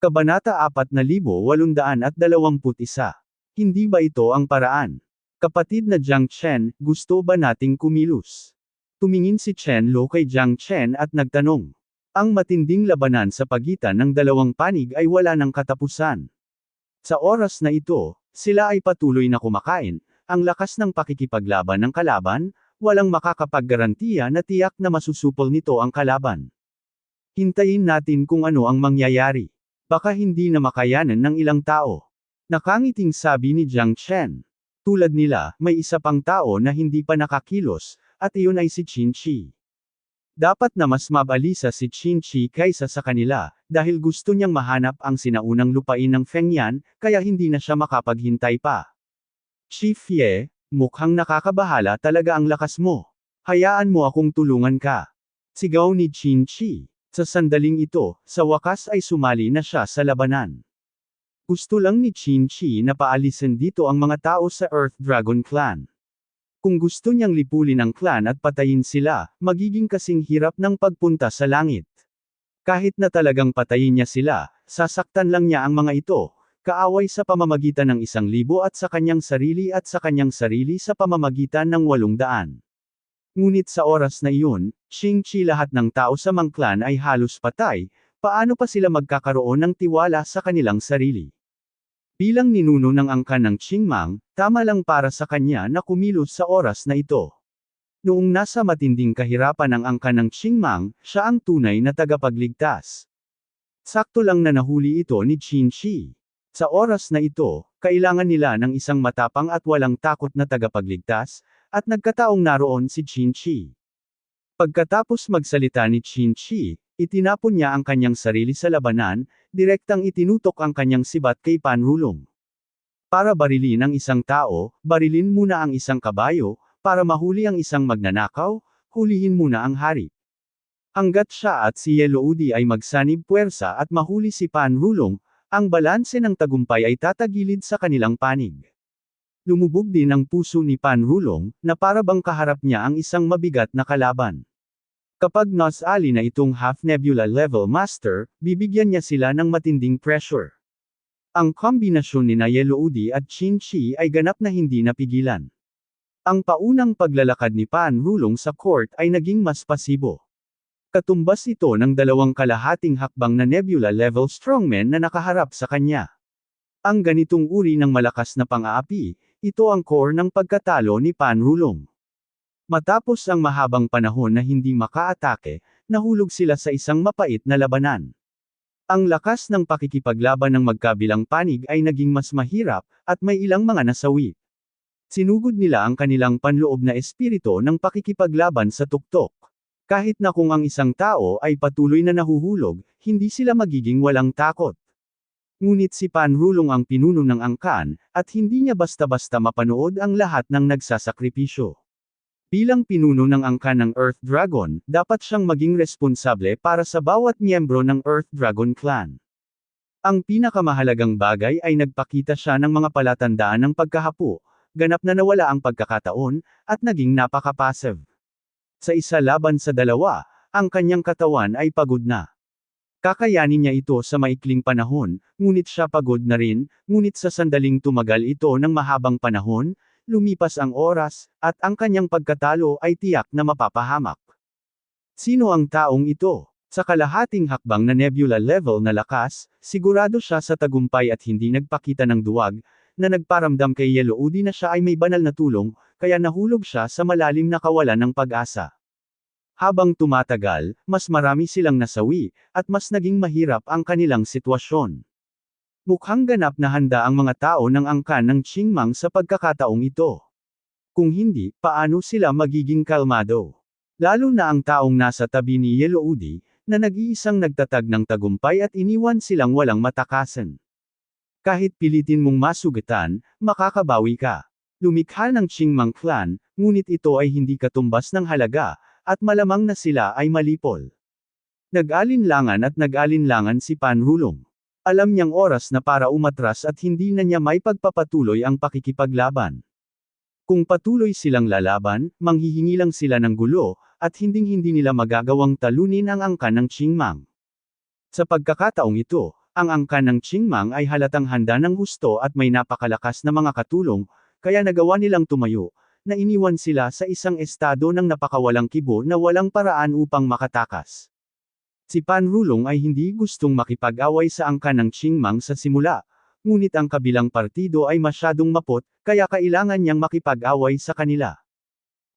Kabanata 4821. Hindi ba ito ang paraan? Kapatid na Jiang Chen, gusto ba nating kumilos? Tumingin si Chen Lo kay Jiang Chen at nagtanong. Ang matinding labanan sa pagitan ng dalawang panig ay wala ng katapusan. Sa oras na ito, sila ay patuloy na kumakain, ang lakas ng pakikipaglaban ng kalaban, walang makakapaggarantiya na tiyak na masusupol nito ang kalaban. Hintayin natin kung ano ang mangyayari. Baka hindi na makayanan ng ilang tao. Nakangiting sabi ni Jiang Chen. Tulad nila, may isa pang tao na hindi pa nakakilos, at iyon ay si Qin Shi. Dapat na mas mabalisa si Qin Shi kaysa sa kanila, dahil gusto niyang mahanap ang sinaunang lupain ng Feng Yan, kaya hindi na siya makapaghintay pa. Chi Fie, mukhang nakakabahala talaga ang lakas mo. Hayaan mo akong tulungan ka. Sigaw ni Qin Shi. Sa sandaling ito, sa wakas ay sumali na siya sa labanan. Gusto lang ni Qin Shi na paalisin dito ang mga tao sa Earth Dragon Clan. Kung gusto niyang lipulin ang clan at patayin sila, magiging kasing hirap ng pagpunta sa langit. Kahit na talagang patayin niya sila, sasaktan lang niya ang mga ito, kaaway sa pamamagitan ng 1,000 at sa kanyang sarili sa pamamagitan ng 800. Ngunit sa oras na iyon, Qin-Shi lahat ng tao sa Mang Clan ay halos patay, paano pa sila magkakaroon ng tiwala sa kanilang sarili? Bilang ninuno ng angkan ng Qingmang, tama lang para sa kanya na kumilos sa oras na ito. Noong nasa matinding kahirapan ang angkan ng Qingmang, siya ang tunay na tagapagligtas. Sakto lang na nahuli ito ni Qin-Shi. Sa oras na ito, kailangan nila ng isang matapang at walang takot na tagapagligtas, at nagkataong naroon si Qin Shi. Pagkatapos magsalita ni Qin Shi, itinapon niya ang kanyang sarili sa labanan, direktang itinutok ang kanyang sibat kay Pan Wulong. Para barilin ang isang tao, barilin muna ang isang kabayo, para mahuli ang isang magnanakaw, hulihin muna ang hari. Hanggat siya at si Ye Luodi ay magsanib puwersa at mahuli si Pan Wulong, ang balanse ng tagumpay ay tatagilid sa kanilang panig. Lumubog din ang puso ni Pan Wulong, na para bang kaharap niya ang isang mabigat na kalaban. Kapag nasali na itong half-nebula level master, bibigyan niya sila ng matinding pressure. Ang kombinasyon ni Ye Luodi at Qin Shi ay ganap na hindi napigilan. Ang paunang paglalakad ni Pan Wulong sa court ay naging mas pasibo. Katumbas ito ng 2 kalahating hakbang na nebula level strongmen na nakaharap sa kanya. Ang ganitong uri ng malakas na pang-aapi, ito ang core ng pagkatalo ni Pan Wulong. Matapos ang mahabang panahon na hindi makaatake, nahulog sila sa isang mapait na labanan. Ang lakas ng pakikipaglaban ng magkabilang panig ay naging mas mahirap, at may ilang mga nasawi. Sinugod nila ang kanilang panloob na espiritu ng pakikipaglaban sa tuktok. Kahit na kung ang isang tao ay patuloy na nahuhulog, hindi sila magiging walang takot. Ngunit si Pan Wulong ang pinuno ng angkan, at hindi niya basta-basta mapanood ang lahat ng nagsasakripisyo. Bilang pinuno ng angkan ng Earth Dragon, dapat siyang maging responsable para sa bawat miyembro ng Earth Dragon Clan. Ang pinakamahalagang bagay ay nagpakita siya ng mga palatandaan ng pagkahapo, ganap na nawala ang pagkakataon, at naging napaka-passive. Sa isa laban sa dalawa, ang kanyang katawan ay pagod na. Kakayanin niya ito sa maikling panahon, ngunit siya pagod na rin, ngunit sa sandaling tumagal ito ng mahabang panahon, lumipas ang oras, at ang kanyang pagkatalo ay tiyak na mapapahamak. Sino ang taong ito? Sa kalahating hakbang na nebula level na lakas, sigurado siya sa tagumpay at hindi nagpakita ng duwag, na nagparamdam kay Ye Luodi na siya ay may banal na tulong, kaya nahulog siya sa malalim na kawalan ng pag-asa. Habang tumatagal, mas marami silang nasawi, at mas naging mahirap ang kanilang sitwasyon. Mukhang ganap na handa ang mga tao ng angkan ng Qingmang sa pagkakataong ito. Kung hindi, paano sila magiging kalmado? Lalo na ang taong nasa tabi ni Ye Luodi, na nag-iisang nagtatag ng tagumpay at iniwan silang walang matakasan. Kahit pilitin mong masugatan, makakabawi ka. Lumikha ng Qingmang Clan, ngunit ito ay hindi katumbas ng halaga, at malamang na sila ay malipol. Nag-alinlangan si Pan Wulong. Alam niyang oras na para umatras at hindi na niya may pagpapatuloy ang pakikipaglaban. Kung patuloy silang lalaban, manghihingi lang sila ng gulo, at hinding-hindi nila magagawang talunin ang angkan ng Qingmang. Sa pagkakataong ito, ang angkan ng Qingmang ay halatang handa ng husto at may napakalakas na mga katulong, kaya nagawa nilang tumayo, na iniwan sila sa isang estado ng napakawalang kibo na walang paraan upang makatakas. Si Pan Rulong ay hindi gustong makipag-away sa angkan ng Qingmang sa simula, ngunit ang kabilang partido ay masyadong mapot, kaya kailangan niyang makipag-away sa kanila.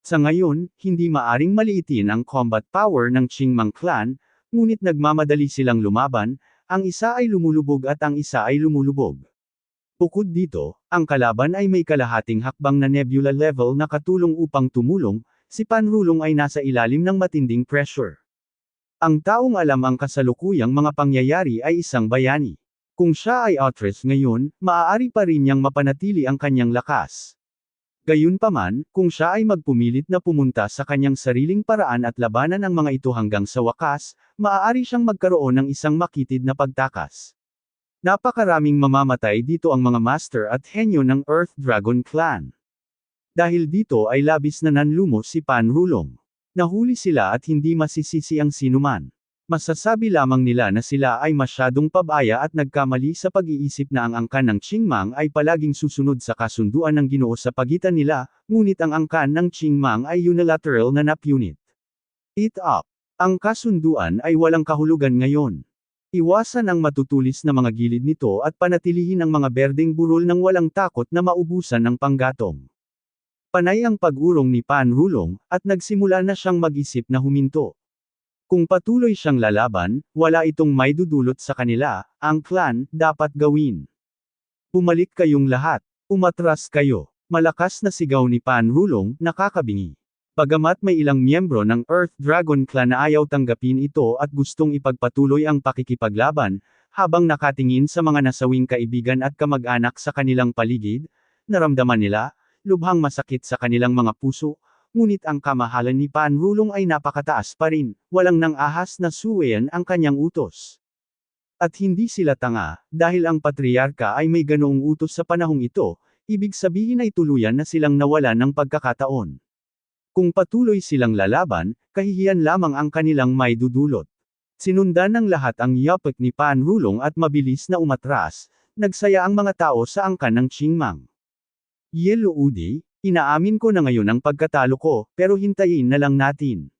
Sa ngayon, hindi maaring maliitin ang combat power ng Qingmang clan, ngunit nagmamadali silang lumaban, ang isa ay lumulubog at ang isa ay lumulubog. Bukod dito, ang kalaban ay may kalahating hakbang na nebula level na katulong upang tumulong, si Pan Rulong ay nasa ilalim ng matinding pressure. Ang taong alam ang kasalukuyang mga pangyayari ay isang bayani. Kung siya ay outrest ngayon, maaari pa rin niyang mapanatili ang kanyang lakas. Gayunpaman, kung siya ay magpumilit na pumunta sa kanyang sariling paraan at labanan ang mga ito hanggang sa wakas, maaari siyang magkaroon ng isang makitid na pagtakas. Napakaraming mamamatay dito ang mga master at henyo ng Earth Dragon Clan. Dahil dito ay labis na nanlumo si Pan Rulong. Nahuli sila at hindi masisisi ang sinuman. Masasabi lamang nila na sila ay masyadong pabaya at nagkamali sa pag-iisip na ang angkan ng Qingmang ay palaging susunod sa kasunduan ng Ginoo sa pagitan nila, ngunit ang angkan ng Qingmang ay unilateral na napunit. Eat up. Ang kasunduan ay walang kahulugan ngayon. Iwasan ang matutulis na mga gilid nito at panatilihin ang mga berdeng burol ng walang takot na maubusan ng panggatong. Panay ang pag-urong ni Pan Rulong, at nagsimula na siyang mag-isip na huminto. Kung patuloy siyang lalaban, wala itong maidudulot sa kanila, ang clan, dapat gawin. Pumalik kayong lahat. Umatras kayo. Malakas na sigaw ni Pan Rulong, nakakabingi. Bagamat may ilang miyembro ng Earth Dragon Clan na ayaw tanggapin ito at gustong ipagpatuloy ang pakikipaglaban, habang nakatingin sa mga nasawing kaibigan at kamag-anak sa kanilang paligid, naramdaman nila, lubhang masakit sa kanilang mga puso, ngunit ang kamahalan ni Pan Rulong ay napakataas pa rin, walang nang ahas na suwayan ang kanyang utos. At hindi sila tanga, dahil ang patriarka ay may ganoong utos sa panahong ito, ibig sabihin ay tuluyan na silang nawala ng pagkakataon. Kung patuloy silang lalaban, kahihiyan lamang ang kanilang may dudulot. Sinundan ng lahat ang yapak ni Pan Rulong at mabilis na umatras, nagsaya ang mga tao sa angkan ng Qingmang. Yellow Udi, inaamin ko na ngayon ang pagkatalo ko, pero hintayin na lang natin.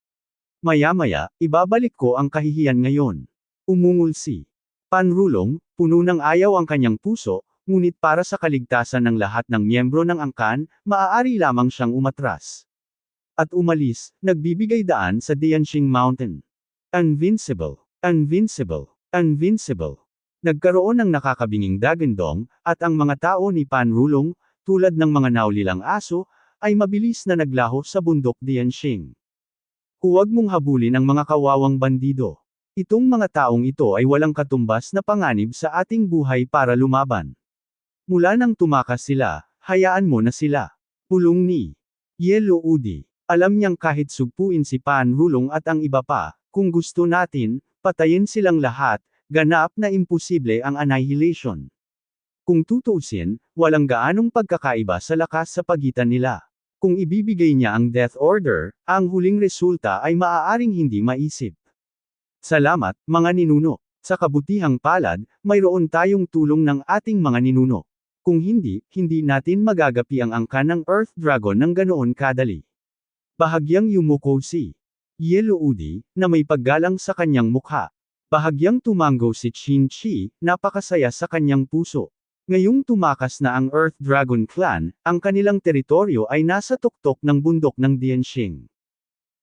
Maya-maya, ibabalik ko ang kahihiyan ngayon. Umungol si Pan Rulong, puno ng ayaw ang kanyang puso, ngunit para sa kaligtasan ng lahat ng miyembro ng angkan, maaari lamang siyang umatras. At umalis, nagbibigay daan sa Dianxing Mountain. Invincible, invincible, invincible. Nagkaroon ng nakakabinging dagandong, at ang mga tao ni Pan Rulong, tulad ng mga naulilang aso, ay mabilis na naglaho sa bundok Dianxing. Huwag mong habulin ang mga kawawang bandido. Itong mga taong ito ay walang katumbas na panganib sa ating buhay para lumaban. Mula nang tumakas sila, hayaan mo na sila. Pulong ni Yellow Udi. Alam niyang kahit sugpuin si Pan Rulong at ang iba pa, kung gusto natin, patayin silang lahat, ganap na imposible ang annihilation. Kung tutuusin, walang gaanong pagkakaiba sa lakas sa pagitan nila. Kung ibibigay niya ang death order, ang huling resulta ay maaaring hindi maisip. Salamat, mga ninuno. Sa kabutihang palad, mayroon tayong tulong ng ating mga ninuno. Kung hindi, hindi natin magagapi ang angkan ng Earth Dragon ng ganoon kadali. Bahagyang yumuko si Yellow Udi, na may paggalang sa kanyang mukha. Bahagyang tumango si Qin Chi, napakasaya sa kanyang puso. Ngayong tumakas na ang Earth Dragon Clan, ang kanilang teritoryo ay nasa tuktok ng bundok ng Dianxing.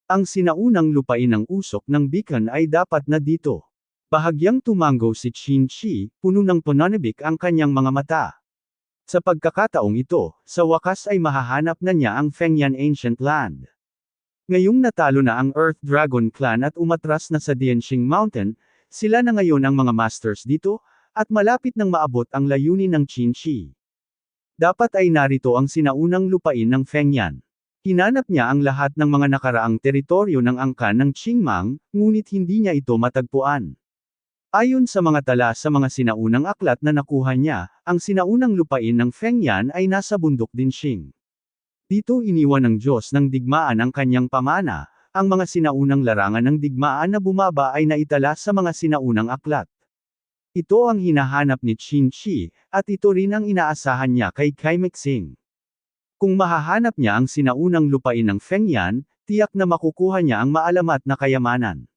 Ang sinaunang lupain ng usok ng beacon ay dapat na dito. Bahagyang tumango si Qin Chi, puno ng pananabik ang kanyang mga mata. Sa pagkakataong ito, sa wakas ay mahahanap na niya ang Fengyan Ancient Land. Ngayong natalo na ang Earth Dragon Clan at umatras na sa Dianxing Mountain, sila na ngayon ang mga masters dito, at malapit nang maabot ang layunin ng Qin Chi. Dapat ay narito ang sinaunang lupain ng Fengyan. Hinanap niya ang lahat ng mga nakaraang teritoryo ng angkan ng Qingmang, ngunit hindi niya ito matagpuan. Ayon sa mga tala sa mga sinaunang aklat na nakuha niya, ang sinaunang lupain ng Fengyan ay nasa bundok Dianxing. Dito iniwan ng Diyos ng digmaan ang kanyang pamana, ang mga sinaunang larangan ng digmaan na bumaba ay naitala sa mga sinaunang aklat. Ito ang hinahanap ni Qin-Shi, at ito rin ang inaasahan niya kay Kai Mexing. Kung mahahanap niya ang sinaunang lupain ng Fengyan, tiyak na makukuha niya ang maalamat na kayamanan.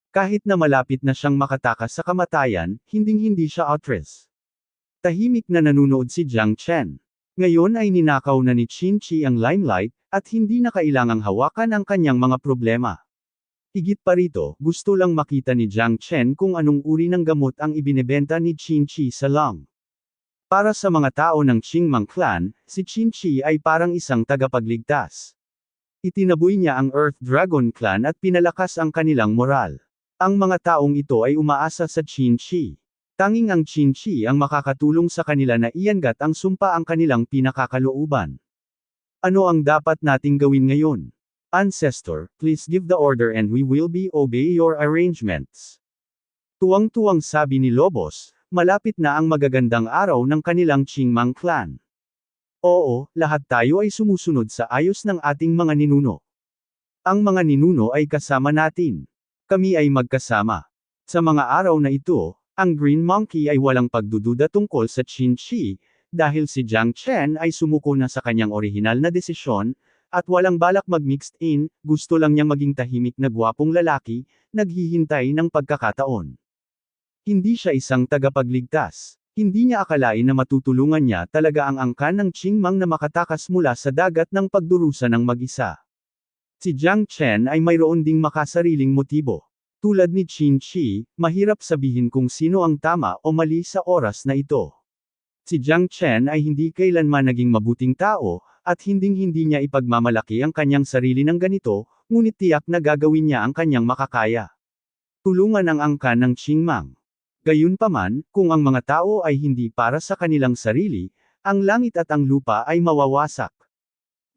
Kahit na malapit na siyang makatakas sa kamatayan, hinding-hindi siya outres. Tahimik na nanunood si Jiang Chen. Ngayon ay ninakaw na ni Qin-Shi ang limelight, at hindi na kailangang hawakan ang kanyang mga problema. Higit pa rito, gusto lang makita ni Jiang Chen kung anong uri ng gamot ang ibinebenta ni Qin-Shi sa Long. Para sa mga tao ng Qingmang clan, si Qin-Shi ay parang isang tagapagligtas. Itinaboy niya ang Earth Dragon clan at pinalakas ang kanilang moral. Ang mga taong ito ay umaasa sa Qin-Shi. Tanging ang Qin-Shi ang makakatulong sa kanila na iangat ang sumpa ang kanilang pinakakalooban. Ano ang dapat nating gawin ngayon? Ancestor, please give the order and we will obey your arrangements. Tuwang-tuwang sabi ni Lobos, malapit na ang magagandang araw ng kanilang Qingmang clan. Oo, lahat tayo ay sumusunod sa ayos ng ating mga ninuno. Ang mga ninuno ay kasama natin. Kami ay magkasama. Sa mga araw na ito, ang Green Monkey ay walang pagdududa tungkol sa Qin-Shi, dahil si Jiang Chen ay sumuko na sa kanyang orihinal na desisyon, at walang balak mag-mixed in, gusto lang niyang maging tahimik na gwapong lalaki, naghihintay ng pagkakataon. Hindi siya isang tagapagligtas. Hindi niya akalain na matutulungan niya talaga ang angkan ng Qingmang na makatakas mula sa dagat ng pagdurusa ng mag-isa. Si Jiang Chen ay mayroon ding makasariling motibo. Tulad ni Qin-Shi, mahirap sabihin kung sino ang tama o mali sa oras na ito. Si Jiang Chen ay hindi kailanman naging mabuting tao, at hinding-hindi niya ipagmamalaki ang kanyang sarili ng ganito, ngunit tiyak na gagawin niya ang kanyang makakaya. Tulungan ang angkan ng Qingmang. Gayunpaman, kung ang mga tao ay hindi para sa kanilang sarili, ang langit at ang lupa ay mawawasak.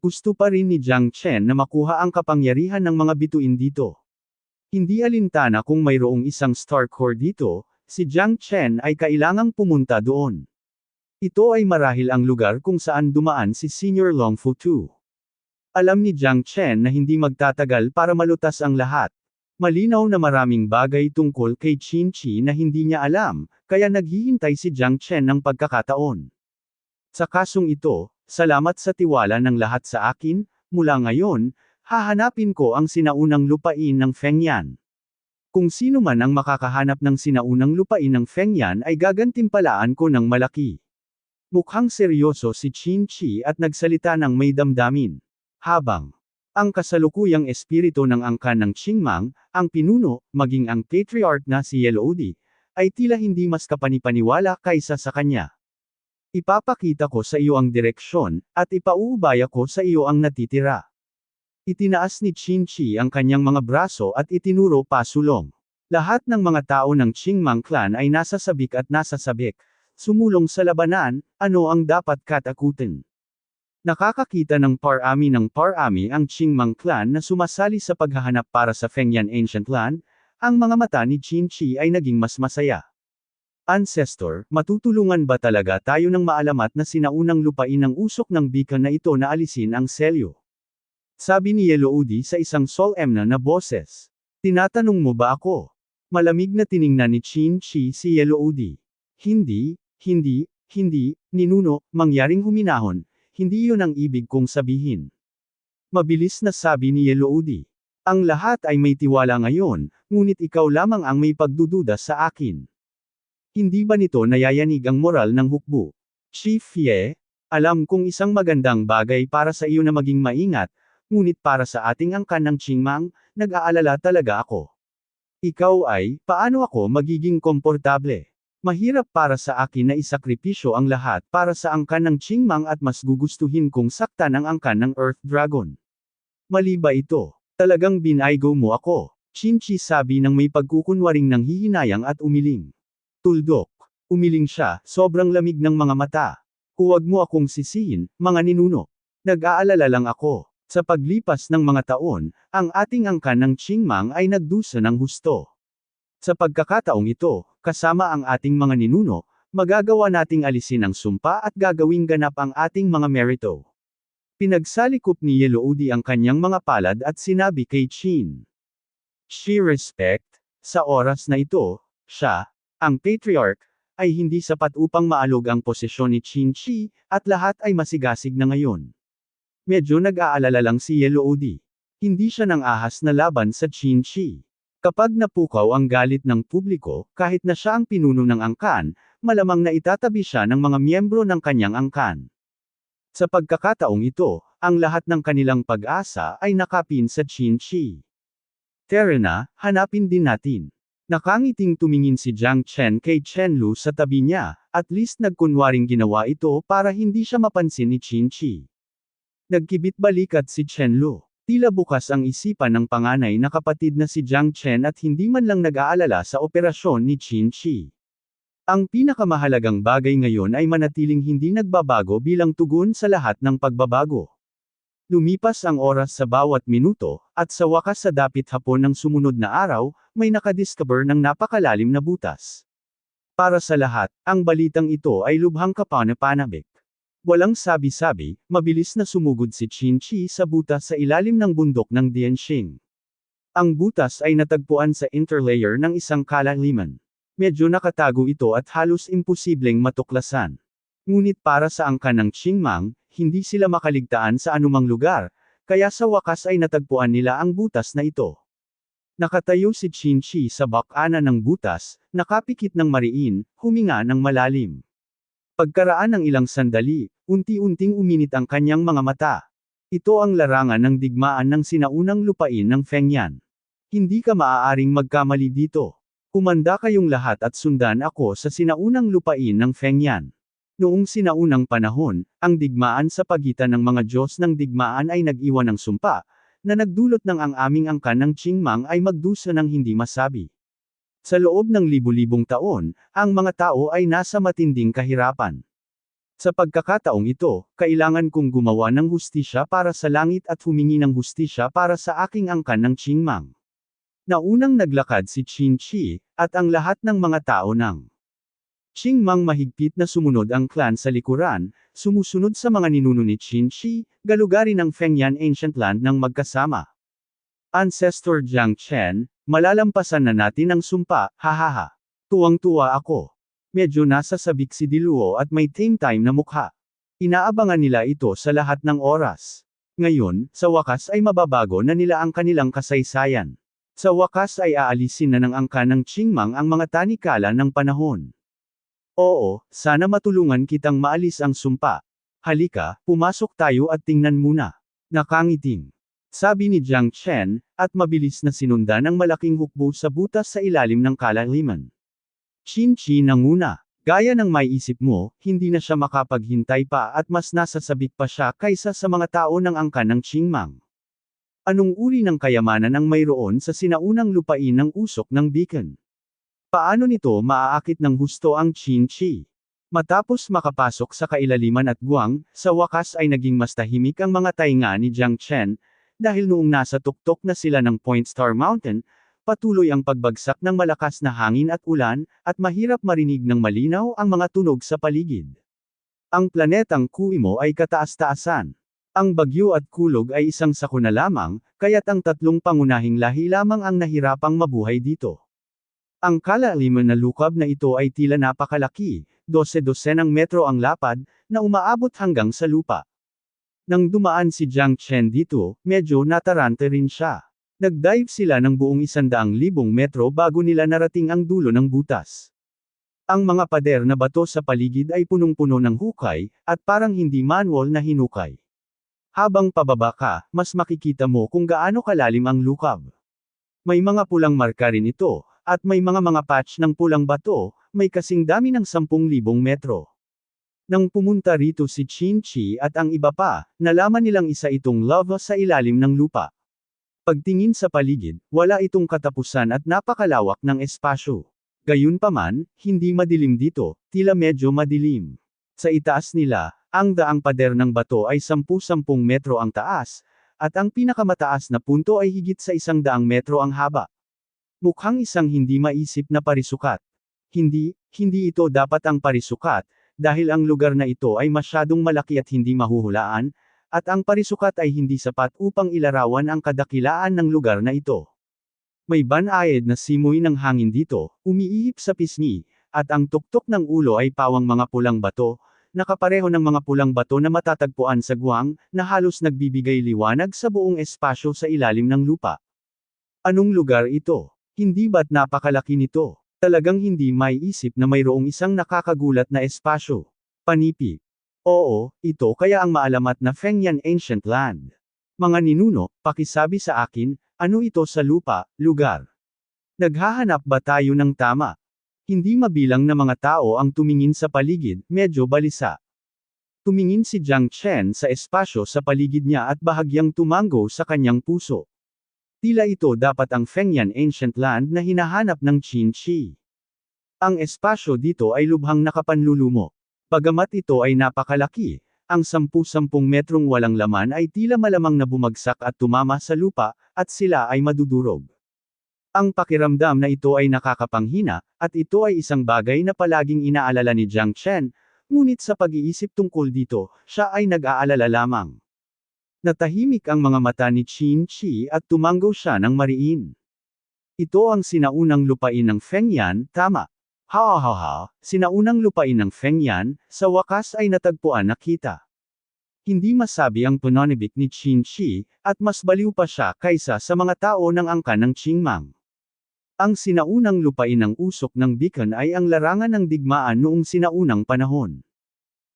Gusto pa rin ni Jiang Chen na makuha ang kapangyarihan ng mga bituin dito. Hindi alintana kung mayroong isang Star Core dito, si Jiang Chen ay kailangang pumunta doon. Ito ay marahil ang lugar kung saan dumaan si Senior Longfu II. Alam ni Jiang Chen na hindi magtatagal para malutas ang lahat. Malinaw na maraming bagay tungkol kay Qin-Shi na hindi niya alam, kaya naghihintay si Jiang Chen ng pagkakataon. Sa kasong ito, salamat sa tiwala ng lahat sa akin, mula ngayon, hahanapin ko ang sinaunang lupain ng Fengyan. Kung sino man ang makakahanap ng sinaunang lupain ng Fengyan ay gagantimpalaan ko ng malaki. Mukhang seryoso si Qin-Shi at nagsalita ng may damdamin. Habang ang kasalukuyang espiritu ng angkan ng Qingmang, ang pinuno, maging ang patriarch na si Yelloudi, ay tila hindi mas kapanipaniwala kaysa sa kanya. Ipapakita ko sa iyo ang direksyon, at ipauubaya ko sa iyo ang natitira. Itinaas ni Qin-Shi ang kanyang mga braso at itinuro pasulong. Lahat ng mga tao ng Qingmang clan ay nasa sabik at nasa sabik. Sumulong sa labanan, ano ang dapat katakutin? Nakakakita ng parami ang Qingmang clan na sumasali sa paghahanap para sa Fengyan Ancient Land, ang mga mata ni Qin-Shi ay naging mas masaya. Ancestor, matutulungan ba talaga tayo ng maalamat na sinaunang lupain ng usok ng beacon na ito na alisin ang selyo? Sabi ni Yelloudi sa isang solemn na boses. Tinatanong mo ba ako? Malamig na tiningnan ni Qin-Shi si Yelloudi. Hindi, ninuno, mangyaring huminahon, hindi yun ang ibig kong sabihin. Mabilis na sabi ni Yelloudi. Ang lahat ay may tiwala ngayon, ngunit ikaw lamang ang may pagdududa sa akin. Hindi ba nito nayayanig ang moral ng hukbo? Chief Ye, alam kong isang magandang bagay para sa iyo na maging maingat, ngunit para sa ating angkan ng Qingmang, nag-aalala talaga ako. Ikaw ay, paano ako magiging komportable? Mahirap para sa akin na isakripisyo ang lahat para sa angkan ng Qingmang at mas gugustuhin kong saktan ang angkan ng Earth Dragon. Mali ba ito? Talagang binaygo mo ako. Qin-Shi sabi ng may pagkukunwaring nanghihinayang at umiling. Tuldok. Umiling siya, sobrang lamig ng mga mata. Huwag mo akong sisihin, mga ninuno. Nag-aalala lang ako. Sa paglipas ng mga taon, ang ating angkan ng Qingmang ay nagdusa ng husto. Sa pagkakataong ito, kasama ang ating mga ninuno, magagawa nating alisin ang sumpa at gagawing ganap ang ating mga merito. Pinagsalikop ni Yelloudi ang kanyang mga palad at sinabi kay Qin. She respect, sa oras na ito, siya, Ang patriarch ay hindi sapat upang maalog ang posisyon ni Qin-Shi, at lahat ay masigasig na ngayon. Medyo nag-aalala lang si Yelloody. Hindi siya nang ahas na laban sa Qin-Shi. Kapag napukaw ang galit ng publiko, kahit na siya ang pinuno ng angkan, malamang na itatabi siya ng mga miyembro ng kanyang angkan. Sa pagkakataong ito, ang lahat ng kanilang pag-asa ay nakapin sa Qin-Shi. Tara na, hanapin din natin. Nakangiting tumingin si Jiang Chen kay Chen Lu sa tabi niya, at least nagkunwaring ginawa ito para hindi siya mapansin ni Qin-Shi. Nagkibit balikat si Chen Lu. Tila bukas ang isipan ng panganay na kapatid na si Jiang Chen at hindi man lang nag-aalala sa operasyon ni Qin-Shi. Ang pinakamahalagang bagay ngayon ay manatiling hindi nagbabago bilang tugon sa lahat ng pagbabago. Lumipas ang oras sa bawat minuto, at sa wakas sa dapit hapon ng sumunod na araw, may nakadiscover ng napakalalim na butas. Para sa lahat, ang balitang ito ay lubhang kapanapanabik. Walang sabi-sabi, mabilis na sumugod si Qin-Shi sa butas sa ilalim ng bundok ng Dianxing. Ang butas ay natagpuan sa interlayer ng isang kalaliman. Medyo nakatago ito at halos imposibleng matuklasan. Ngunit para sa angkan ng Qingmang, hindi sila makaligtaan sa anumang lugar, kaya sa wakas ay natagpuan nila ang butas na ito. Nakatayo si Qin-Shi sa bakana ng butas, nakapikit ng mariin, huminga ng malalim. Pagkaraan ng ilang sandali, unti-unting uminit ang kanyang mga mata. Ito ang larangan ng digmaan ng sinaunang lupain ng Fengyan. Hindi ka maaaring magkamali dito. Kumanda kayong lahat at sundan ako sa sinaunang lupain ng Fengyan. Noong sinaunang panahon, ang digmaan sa pagitan ng mga Diyos ng digmaan ay nag-iwan ng sumpa, na nagdulot ng ang aming angkan ng Qingmang ay magdusa ng hindi masabi. Sa loob ng libu-libong taon, ang mga tao ay nasa matinding kahirapan. Sa pagkakataong ito, kailangan kong gumawa ng hustisya para sa langit at humingi ng hustisya para sa aking angkan ng Qingmang. Naunang naglakad si Qin-Shi, at ang lahat ng mga tao ng Qingmang mahigpit na sumunod ang clan sa likuran, sumusunod sa mga ninuno ni Qin-Shi, galugari ng Fengyan Ancient Land ng magkasama. Ancestor Jiang Chen, malalampasan na natin ang sumpa, hahaha. Tuwang-tuwa ako. Medyo nasa sabik si Diluo at may tame time na mukha. Inaabangan nila ito sa lahat ng oras. Ngayon, sa wakas ay mababago na nila ang kanilang kasaysayan. Sa wakas ay aalisin na ng angkan ng Qingmang ang mga tanikala ng panahon. Oo, sana matulungan kitang maalis ang sumpa. Halika, pumasok tayo at tingnan muna. Nakangiting. Sabi ni Jiang Chen, at mabilis na sinundan ang malaking hukbo sa butas sa ilalim ng kalaliman. Qin-Shi nanguna. Gaya ng may isip mo, hindi na siya makapaghintay pa at mas nasasabik pa siya kaysa sa mga tao ng angkan ng Qingmang. Anong uri ng kayamanan ang mayroon sa sinaunang lupain ng usok ng beacon? Paano nito maaakit ng husto ang Qin-Shi? Matapos makapasok sa kailaliman at guwang, sa wakas ay naging mas tahimik ang mga tainga ni Jiang Chen, dahil noong nasa tuktok na sila ng Point Star Mountain, patuloy ang pagbagsak ng malakas na hangin at ulan, at mahirap marinig ng malinaw ang mga tunog sa paligid. Ang planetang Kuimo ay kataas-taasan. Ang bagyo at kulog ay isang sakuna lamang, kaya't ang tatlong pangunahing lahi lamang ang nahirapang mabuhay dito. Ang kalaliman na lukab na ito ay tila napakalaki, 12-12 metro ang lapad, na umaabot hanggang sa lupa. Nang dumaan si Jiang Chen dito, medyo natarante rin siya. Nagdive sila ng buong 100,000 metro bago nila narating ang dulo ng butas. Ang mga pader na bato sa paligid ay punong-puno ng hukay, at parang hindi manual na hinukay. Habang pababa ka, mas makikita mo kung gaano kalalim ang lukab. May mga pulang marka rin ito, at may mga patch ng pulang bato, may kasing dami ng 10,000 metro. Nang pumunta rito si Qin-Shi at ang iba pa, nalaman nilang isa itong lava sa ilalim ng lupa. Pagtingin sa paligid, wala itong katapusan at napakalawak ng espasyo. Gayunpaman, hindi madilim dito, tila medyo madilim. Sa itaas nila, ang daang pader ng bato ay 10-10 metro ang taas, at ang pinakamataas na punto ay higit sa 100 metro ang haba. Mukhang isang hindi maisip na parisukat. Hindi ito dapat ang parisukat, dahil ang lugar na ito ay masyadong malaki at hindi mahuhulaan, at ang parisukat ay hindi sapat upang ilarawan ang kadakilaan ng lugar na ito. May banayad na simoy ng hangin dito, umiihip sa pisngi, at ang tuktok ng ulo ay pawang mga pulang bato, nakapareho ng mga pulang bato na matatagpuan sa guwang, na halos nagbibigay liwanag sa buong espasyo sa ilalim ng lupa. Anong lugar ito? Hindi ba't napakalaki nito? Talagang hindi maiisip na mayroong isang nakakagulat na espasyo. Panipi. Oo, ito kaya ang maalamat na Fengyan Ancient Land. Mga ninuno, pakisabi sa akin, ano ito sa lupa, lugar? Naghahanap ba tayo ng tama? Hindi mabilang na mga tao ang tumingin sa paligid, medyo balisa. Tumingin si Jiang Chen sa espasyo sa paligid niya at bahagyang tumango sa kanyang puso. Tila ito dapat ang Fengyan Ancient Land na hinahanap ng Qin Shi. Ang espasyo dito ay lubhang nakapanlulumo. Bagamat ito ay napakalaki, ang 10-10 metrong walang laman ay tila malamang na bumagsak at tumama sa lupa, at sila ay madudurog. Ang pakiramdam na ito ay nakakapanghina, at ito ay isang bagay na palaging inaalala ni Jiang Chen, ngunit sa pag-iisip tungkol dito, siya ay nag-aalala lamang. Natahimik ang mga mata ni Qin Shi at tumango siya ng mariin. Ito ang sinaunang lupain ng Fengyan, tama. Ha, sinaunang lupain ng Fengyan, sa wakas ay natagpuan na kita. Hindi masabi ang pananabik ni Qin Shi, at mas baliw pa siya kaysa sa mga tao ng angkan ng Qingmang. Ang sinaunang lupain ng usok ng Beacon ay ang larangan ng digmaan noong sinaunang panahon.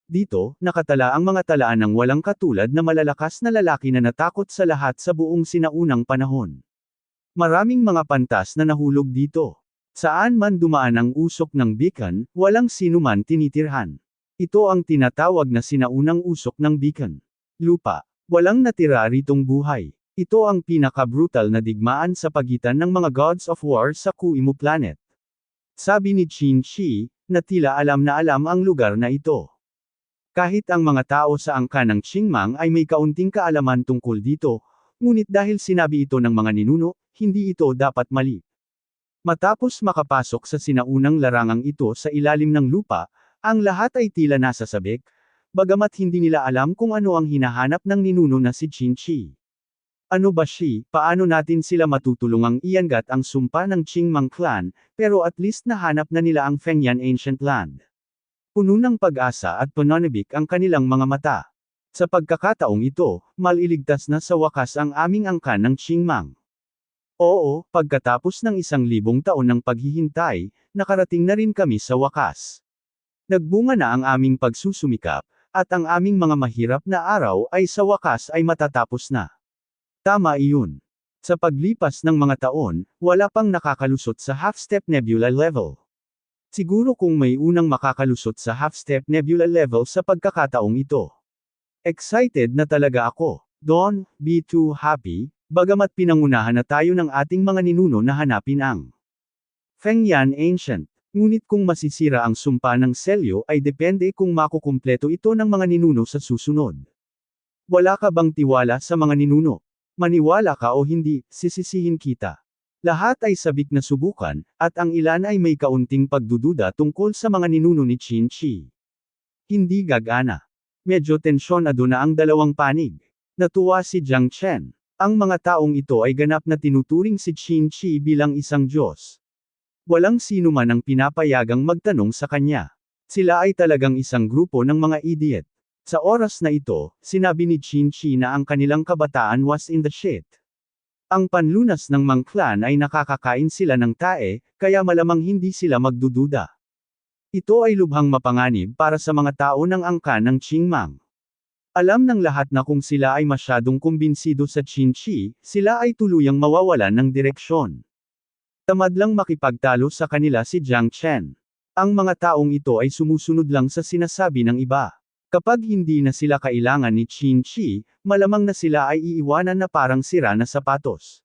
Dito, nakatala ang mga talaan ng walang katulad na malalakas na lalaki na natakot sa lahat sa buong sinaunang panahon. Maraming mga pantas na nahulog dito. Saan man dumaan ang usok ng Beacon, walang sino man tinitirhan. Ito ang tinatawag na sinaunang usok ng Beacon. Lupa. Walang natira ritong buhay. Ito ang pinaka-brutal na digmaan sa pagitan ng mga gods of war sa Kuimu planet. Sabi ni Qin Shi, na tila alam na alam ang lugar na ito. Kahit ang mga tao sa angkan ng Qingmang ay may kaunting kaalaman tungkol dito, ngunit dahil sinabi ito ng mga ninuno, hindi ito dapat mali. Matapos makapasok sa sinaunang larangang ito sa ilalim ng lupa, ang lahat ay tila nasa sabik, bagamat hindi nila alam kung ano ang hinahanap ng ninuno na si Qin Shi. Ano ba Shi, paano natin sila matutulungang iangat ang sumpa ng Qingmang clan, pero at least nahanap na nila ang Fengyan Ancient Land. Puno ng pag-asa at pananabik ang kanilang mga mata. Sa pagkakataong ito, maliligtas na sa wakas ang aming angkan ng Qingmang. Oo, pagkatapos ng 1,000 taon ng paghihintay, nakarating na rin kami sa wakas. Nagbunga na ang aming pagsusumikap, at ang aming mga mahirap na araw ay sa wakas ay matatapos na. Tama iyon. Sa paglipas ng mga taon, wala pang nakakalusot sa Half-Step Nebula level. Siguro kung may unang makakalusot sa Half-Step Nebula level sa pagkakataong ito. Excited na talaga ako. Don't be too happy. Bagamat pinangunahan na tayo ng ating mga ninuno na hanapin ang Fengyan Ancient. Ngunit kung masisira ang sumpa ng selyo ay depende kung makukumpleto ito ng mga ninuno sa susunod. Wala ka bang tiwala sa mga ninuno? Maniwala ka o hindi, sisisihin kita. Lahat ay sabik na subukan, at ang ilan ay may kaunting pagdududa tungkol sa mga ninuno ni Qin Shi. Hindi gagana. Medyo tensyonado na ang dalawang panig. Natuwa si Jiang Chen. Ang mga taong ito ay ganap na tinuturing si Qin Shi bilang isang Diyos. Walang sino man ang pinapayagang magtanong sa kanya. Sila ay talagang isang grupo ng mga idiot. Sa oras na ito, sinabi ni Qin Shi na ang kanilang kabataan was in the shit. Ang panlunas ng Mang clan ay nakakakain sila ng tae, kaya malamang hindi sila magdududa. Ito ay lubhang mapanganib para sa mga tao ng angkan ng Qingmang. Alam ng lahat na kung sila ay masyadong kumbinsido sa Qin Shi, sila ay tuluyang mawawalan ng direksyon. Tamad lang makipagtalo sa kanila si Jiang Chen. Ang mga taong ito ay sumusunod lang sa sinasabi ng iba. Kapag hindi na sila kailangan ni Qin Shi, malamang na sila ay iiwanan na parang sira na sapatos.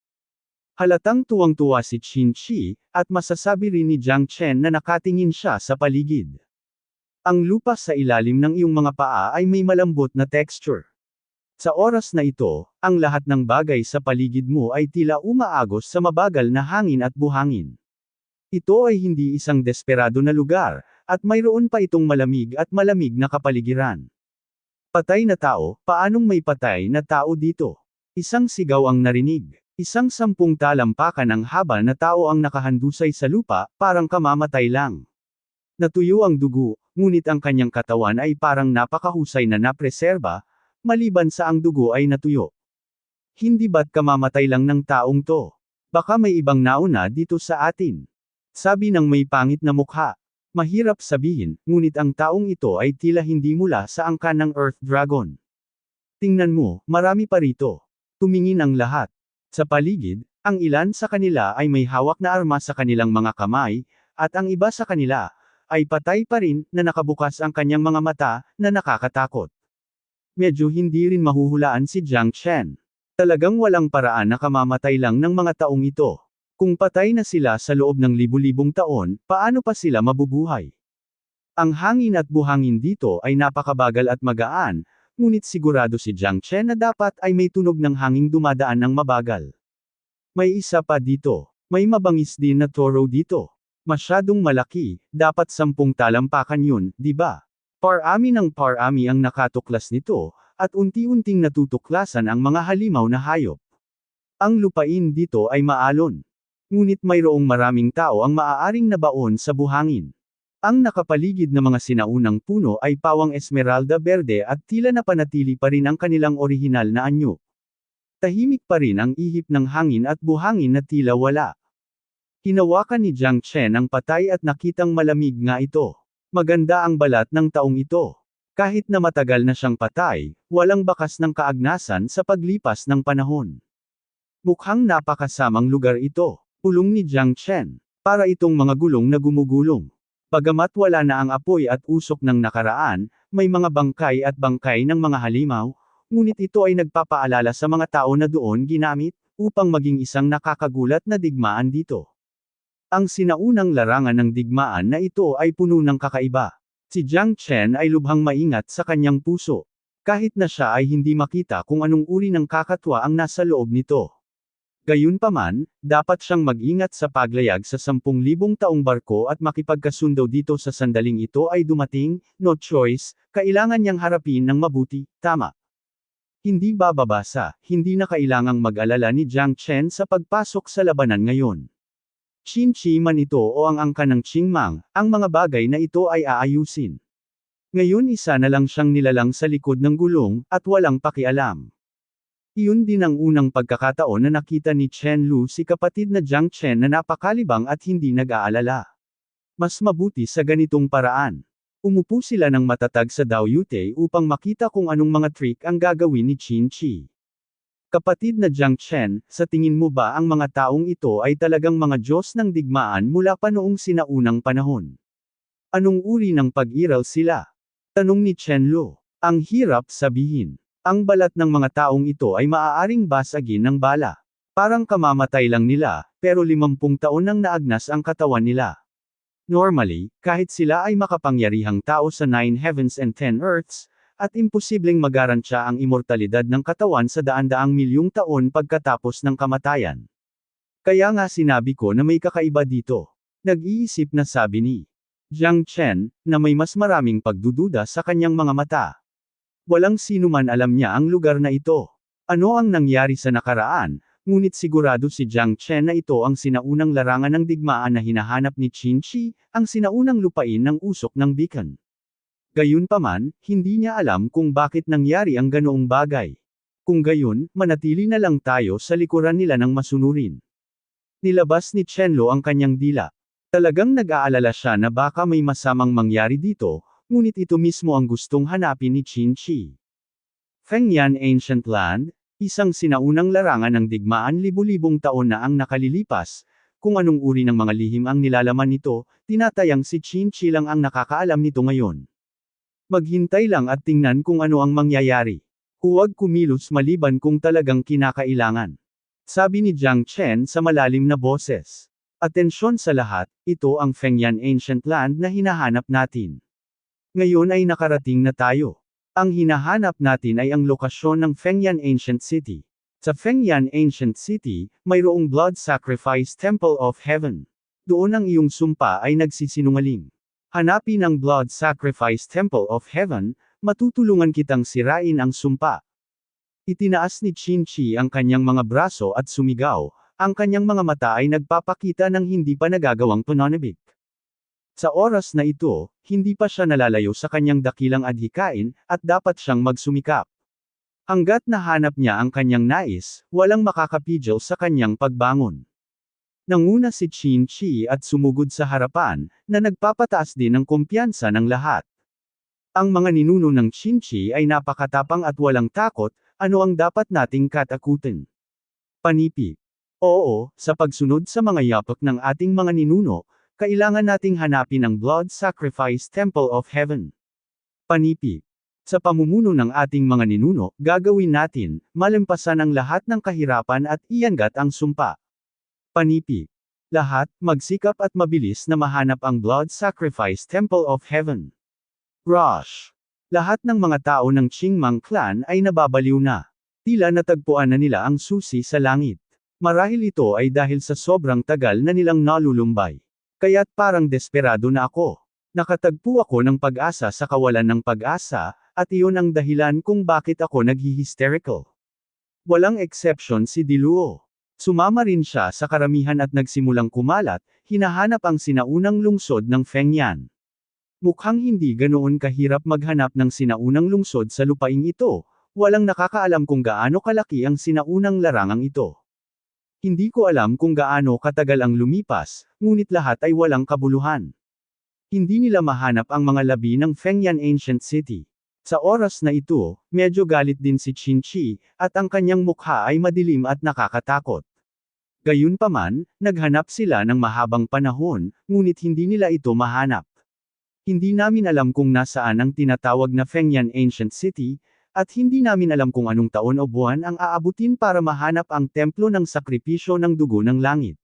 Halatang tuwang-tuwa si Qin Shi, at masasabi rin ni Jiang Chen na nakatingin siya sa paligid. Ang lupa sa ilalim ng iyong mga paa ay may malambot na texture. Sa oras na ito, ang lahat ng bagay sa paligid mo ay tila umaagos sa mabagal na hangin at buhangin. Ito ay hindi isang desperado na lugar, at mayroon pa itong malamig at malamig na kapaligiran. Patay na tao, paanong may patay na tao dito? Isang sigaw ang narinig. Isang 10 talampakan ang haba na tao ang nakahandusay sa lupa, parang kamamatay lang. Natuyo ang dugo, ngunit ang kanyang katawan ay parang napakahusay na napreserba, maliban sa ang dugo ay natuyo. Hindi ba't kamamatay lang ng taong to? Baka may ibang nauna dito sa atin. Sabi ng may pangit na mukha. Mahirap sabihin, ngunit ang taong ito ay tila hindi mula sa angkan ng Earth Dragon. Tingnan mo, marami pa rito. Tumingin ang lahat. Sa paligid, ang ilan sa kanila ay may hawak na armas sa kanilang mga kamay, at ang iba sa kanila, ay patay pa rin, na nakabukas ang kanyang mga mata, na nakakatakot. Medyo hindi rin mahuhulaan si Jiang Chen. Talagang walang paraan na kamamatay lang ng mga taong ito. Kung patay na sila sa loob ng libu-libong taon, paano pa sila mabubuhay? Ang hangin at buhangin dito ay napakabagal at magaan, ngunit sigurado si Jiang Chen na dapat ay may tunog ng hanging dumadaan ng mabagal. May isa pa dito. May mabangis din na toro dito. Masyadong malaki, dapat 10 talampakan yun, di ba? Parami ng parami ang nakatuklas nito, at unti-unting natutuklasan ang mga halimaw na hayop. Ang lupain dito ay maalon. Ngunit mayroong maraming tao ang maaaring nabaon sa buhangin. Ang nakapaligid na mga sinaunang puno ay pawang esmeralda berde at tila napanatili pa rin ang kanilang orihinal na anyo. Tahimik pa rin ang ihip ng hangin at buhangin na tila wala. Hinawakan ni Jiang Chen ang patay at nakitang malamig nga ito. Maganda ang balat ng taong ito. Kahit na matagal na siyang patay, walang bakas ng kaagnasan sa paglipas ng panahon. Mukhang napakasamang lugar ito. Pulong ni Jiang Chen. Para itong mga gulong na gumugulong. Bagamat wala na ang apoy at usok ng nakaraan, may mga bangkay at bangkay ng mga halimaw, ngunit ito ay nagpapaalala sa mga tao na doon ginamit, upang maging isang nakakagulat na digmaan dito. Ang sinaunang larangan ng digmaan na ito ay puno ng kakaiba. Si Jiang Chen ay lubhang maingat sa kanyang puso. Kahit na siya ay hindi makita kung anong uri ng kakatwa ang nasa loob nito. Gayunpaman, dapat siyang mag-ingat sa paglayag sa 10,000 taong barko at makipagkasundo dito sa sandaling ito ay dumating, no choice, kailangan niyang harapin ng mabuti, tama. Hindi bababasa, hindi na kailangang mag-alala ni Jiang Chen sa pagpasok sa labanan ngayon. Qin-chi man ito o ang angka ng Qingmang, ang mga bagay na ito ay aayusin. Ngayon isa na lang siyang nilalang sa likod ng gulong, at walang pakialam. Iyon din ang unang pagkakataon na nakita ni Chen Lu si kapatid na Jiang Chen na napakalibang at hindi nag-aalala. Mas mabuti sa ganitong paraan. Umupo sila ng matatag sa Daoyute upang makita kung anong mga trick ang gagawin ni Qin-chi. Kapatid na Jiang Chen, sa tingin mo ba ang mga taong ito ay talagang mga Diyos ng digmaan mula pa noong sinaunang panahon? Anong uri ng pag-iral sila? Tanong ni Chen Lu. Ang hirap sabihin. Ang balat ng mga taong ito ay maaaring basagin ng bala. Parang kamamatay lang nila, pero 50 taon nang naagnas ang katawan nila. Normally, kahit sila ay makapangyarihang tao sa 9 heavens and 10 earths, at imposibleng magarantya ang immortalidad ng katawan sa daan-daang milyong taon pagkatapos ng kamatayan. Kaya nga sinabi ko na may kakaiba dito. Nag-iisip na sabi ni Jiang Chen, na may mas maraming pagdududa sa kanyang mga mata. Walang sino man alam niya ang lugar na ito. Ano ang nangyari sa nakaraan, ngunit sigurado si Jiang Chen na ito ang sinaunang larangan ng digmaan na hinahanap ni Qin-chi, ang sinaunang lupain ng usok ng beacon. Gayunpaman, hindi niya alam kung bakit nangyari ang ganoong bagay. Kung gayon, manatili na lang tayo sa likuran nila ng masunurin. Nilabas ni Chenlo ang kanyang dila. Talagang nag-aalala siya na baka may masamang mangyari dito, ngunit ito mismo ang gustong hanapin ni Qin-chi. Fengyan Ancient Land, isang sinaunang larangan ng digmaan libu-libong taon na ang nakalilipas, kung anong uri ng mga lihim ang nilalaman nito, tinatayang si Qin-chi lang ang nakakaalam nito ngayon. Maghintay lang at tingnan kung ano ang mangyayari. Huwag kumilos maliban kung talagang kinakailangan. Sabi ni Jiang Chen sa malalim na boses. Atensyon sa lahat, ito ang Fengyan Ancient Land na hinahanap natin. Ngayon ay nakarating na tayo. Ang hinahanap natin ay ang lokasyon ng Fengyan Ancient City. Sa Fengyan Ancient City, mayroong Blood Sacrifice Temple of Heaven. Doon ang iyong sumpa ay nagsisinungaling. Hanapin ang Blood Sacrifice Temple of Heaven, matutulungan kitang sirain ang sumpa. Itinaas ni Chinchi ang kanyang mga braso at sumigaw, ang kanyang mga mata ay nagpapakita ng hindi pa nagagawang pananabik. Sa oras na ito, hindi pa siya nalalayo sa kanyang dakilang adhikain, at dapat siyang magsumikap. Hanggat nahanap niya ang kanyang nais, walang makakapigil sa kanyang pagbangon. Nanguna si Chinchi at sumugod sa harapan, na nagpapataas din ng kumpiyansa ng lahat. Ang mga ninuno ng Chinchi ay napakatapang at walang takot, ano ang dapat nating katakutin? Panipi. Oo, sa pagsunod sa mga yapak ng ating mga ninuno, kailangan nating hanapin ang Blood Sacrifice Temple of Heaven. Panipi. Sa pamumuno ng ating mga ninuno, gagawin natin, malampasan ang lahat ng kahirapan at iangat ang sumpa. Panipi. Lahat, magsikap at mabilis na mahanap ang Blood Sacrifice Temple of Heaven. Rush. Lahat ng mga tao ng Qingmang clan ay nababaliw na. Tila natagpuan na nila ang susi sa langit. Marahil ito ay dahil sa sobrang tagal na nilang nalulumbay. Kaya't parang desperado na ako. Nakatagpo ako ng pag-asa sa kawalan ng pag-asa, at iyon ang dahilan kung bakit ako naghi-hysterical. Walang exception si Diluo. Sumama rin siya sa karamihan at nagsimulang kumalat, hinahanap ang sinaunang lungsod ng Fengyan. Mukhang hindi ganoon kahirap maghanap ng sinaunang lungsod sa lupaing ito, walang nakakaalam kung gaano kalaki ang sinaunang larangang ito. Hindi ko alam kung gaano katagal ang lumipas, ngunit lahat ay walang kabuluhan. Hindi nila mahanap ang mga labi ng Fengyan Ancient City. Sa oras na ito, medyo galit din si Chinchi, at ang kanyang mukha ay madilim at nakakatakot. Gayunpaman, naghanap sila ng mahabang panahon, ngunit hindi nila ito mahanap. Hindi namin alam kung nasaan ang tinatawag na Fengyan Ancient City, at hindi namin alam kung anong taon o buwan ang aabutin para mahanap ang templo ng sakripisyo ng dugo ng langit.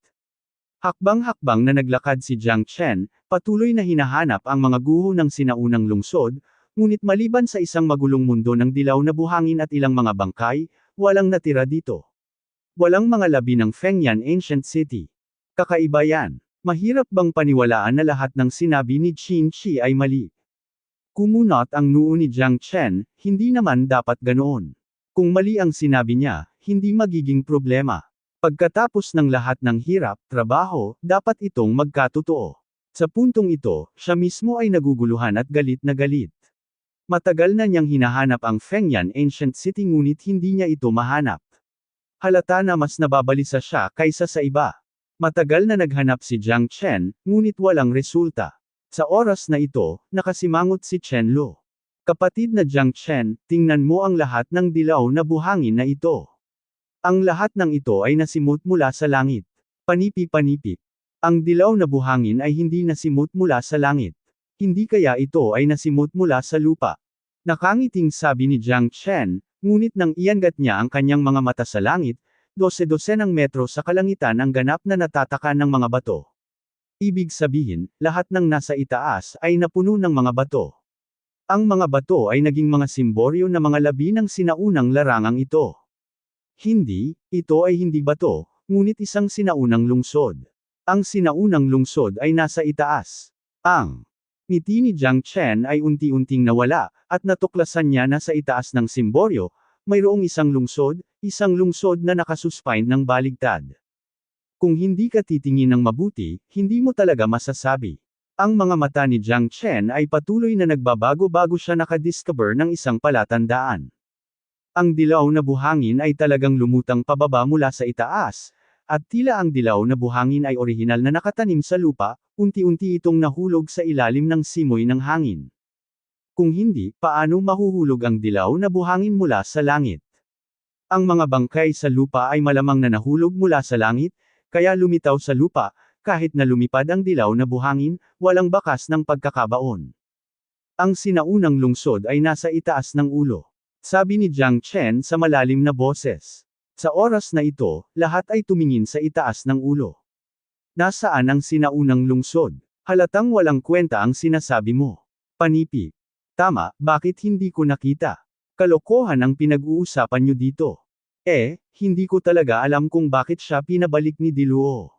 Hakbang-hakbang na naglakad si Jiang Chen, patuloy na hinahanap ang mga guho ng sinaunang lungsod, ngunit maliban sa isang magulong mundo ng dilaw na buhangin at ilang mga bangkay, walang natira dito. Walang mga labi ng Fengyan Ancient City. Kakaiba yan. Mahirap bang paniwalaan na lahat ng sinabi ni Chinchi ay mali? Kumunot ang noo ni Jiang Chen, hindi naman dapat ganoon. Kung mali ang sinabi niya, hindi magiging problema. Pagkatapos ng lahat ng hirap, trabaho, dapat itong magkatotoo. Sa puntong ito, siya mismo ay naguguluhan at galit na galit. Matagal na niyang hinahanap ang Fengyan Ancient City ngunit hindi niya ito mahanap. Halata na mas nababalisa siya kaysa sa iba. Matagal na naghanap si Jiang Chen, ngunit walang resulta. Sa oras na ito, nakasimangot si Chen Lo. Kapatid na Jiang Chen, tingnan mo ang lahat ng dilaw na buhangin na ito. Ang lahat ng ito ay nasimut mula sa langit. Panipi-panipi. Ang dilaw na buhangin ay hindi nasimut mula sa langit. Hindi kaya ito ay nasimut mula sa lupa. Nakangiting sabi ni Jiang Chen, ngunit nang iangat niya ang kanyang mga mata sa langit, 12-12 metro sa kalangitan ang ganap na natataka ng mga bato. Ibig sabihin, lahat ng nasa itaas ay napuno ng mga bato. Ang mga bato ay naging mga simboryo na mga labi ng sinaunang larangang ito. Hindi, ito ay hindi bato, ngunit isang sinaunang lungsod. Ang sinaunang lungsod ay nasa itaas. Ang ngiti ni Jiang Chen ay unti-unting nawala, at natuklasan niya na sa itaas ng simboryo, mayroong isang lungsod na nakasuspine ng baligtad. Kung hindi ka titingin ng mabuti, hindi mo talaga masasabi. Ang mga mata ni Jiang Chen ay patuloy na nagbabago bago siya nakadiscover ng isang palatandaan. Ang dilaw na buhangin ay talagang lumutang pababa mula sa itaas, at tila ang dilaw na buhangin ay orihinal na nakatanim sa lupa, unti-unti itong nahulog sa ilalim ng simoy ng hangin. Kung hindi, paano mahuhulog ang dilaw na buhangin mula sa langit? Ang mga bangkay sa lupa ay malamang na nahulog mula sa langit, kaya lumitaw sa lupa, kahit na lumipad ang dilaw na buhangin, walang bakas ng pagkakabaon. Ang sinaunang lungsod ay nasa itaas ng ulo. Sabi ni Jiang Chen sa malalim na boses. Sa oras na ito, lahat ay tumingin sa itaas ng ulo. Nasaan ang sinaunang lungsod? Halatang walang kwenta ang sinasabi mo. Panipi. Tama, bakit hindi ko nakita? Kalokohan ang pinag-uusapan niyo dito. Hindi ko talaga alam kung bakit siya pinabalik ni Diluo.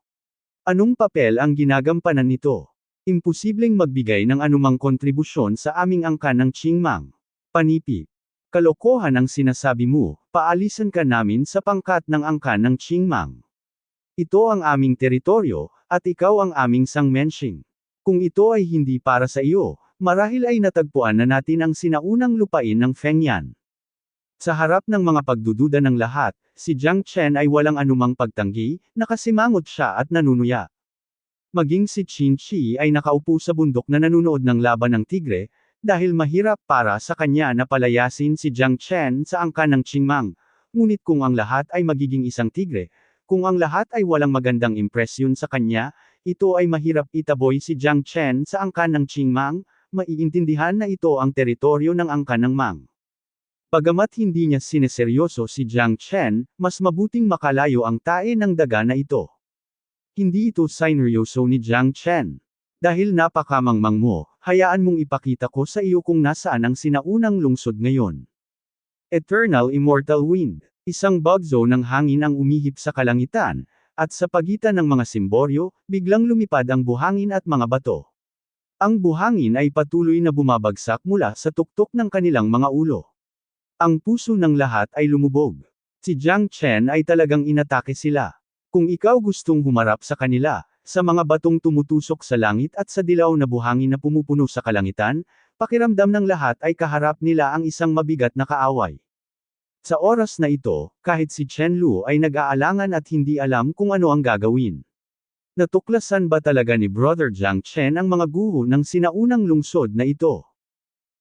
Anong papel ang ginagampanan nito? Imposibleng magbigay ng anumang kontribusyon sa aming angkan ng Qingmang. Panipi. Kalokohan ang sinasabi mo, paalisan ka namin sa pangkat ng angkan ng Qingmang. Ito ang aming teritoryo, at ikaw ang aming sangmenshing. Kung ito ay hindi para sa iyo, marahil ay natagpuan na natin ang sinaunang lupain ng Fengyan. Sa harap ng mga pagdududa ng lahat, si Jiang Chen ay walang anumang pagtanggi, nakasimangot siya at nanunuya. Maging si Qin Shi ay nakaupo sa bundok na nanunood ng laban ng tigre, dahil mahirap para sa kanya na palayasin si Jiang Chen sa angkan ng Qingmang. Ngunit kung ang lahat ay magiging isang tigre, kung ang lahat ay walang magandang impresyon sa kanya, ito ay mahirap itaboy si Jiang Chen sa angkan ng Qingmang, maiintindihan na ito ang teritoryo ng angkan ng Mang. Bagamat hindi niya sineseryoso si Jiang Chen, mas mabuting makalayo ang tae ng daga na ito. Hindi ito sineryoso ni Jiang Chen. Dahil napakamangmang mo, hayaan mong ipakita ko sa iyo kung nasaan ang sinaunang lungsod ngayon. Eternal Immortal Wind. Isang bagzo ng hangin ang umihip sa kalangitan, at sa pagitan ng mga simboryo, biglang lumipad ang buhangin at mga bato. Ang buhangin ay patuloy na bumabagsak mula sa tuktok ng kanilang mga ulo. Ang puso ng lahat ay lumubog. Si Jiang Chen ay talagang inatake sila. Kung ikaw gustong humarap sa kanila, sa mga batong tumutusok sa langit at sa dilaw na buhangin na pumupuno sa kalangitan, pakiramdam ng lahat ay kaharap nila ang isang mabigat na kaaway. Sa oras na ito, kahit si Chen Lu ay nag-aalangan at hindi alam kung ano ang gagawin. Natuklasan ba talaga ni Brother Jiang Chen ang mga guho ng sinaunang lungsod na ito?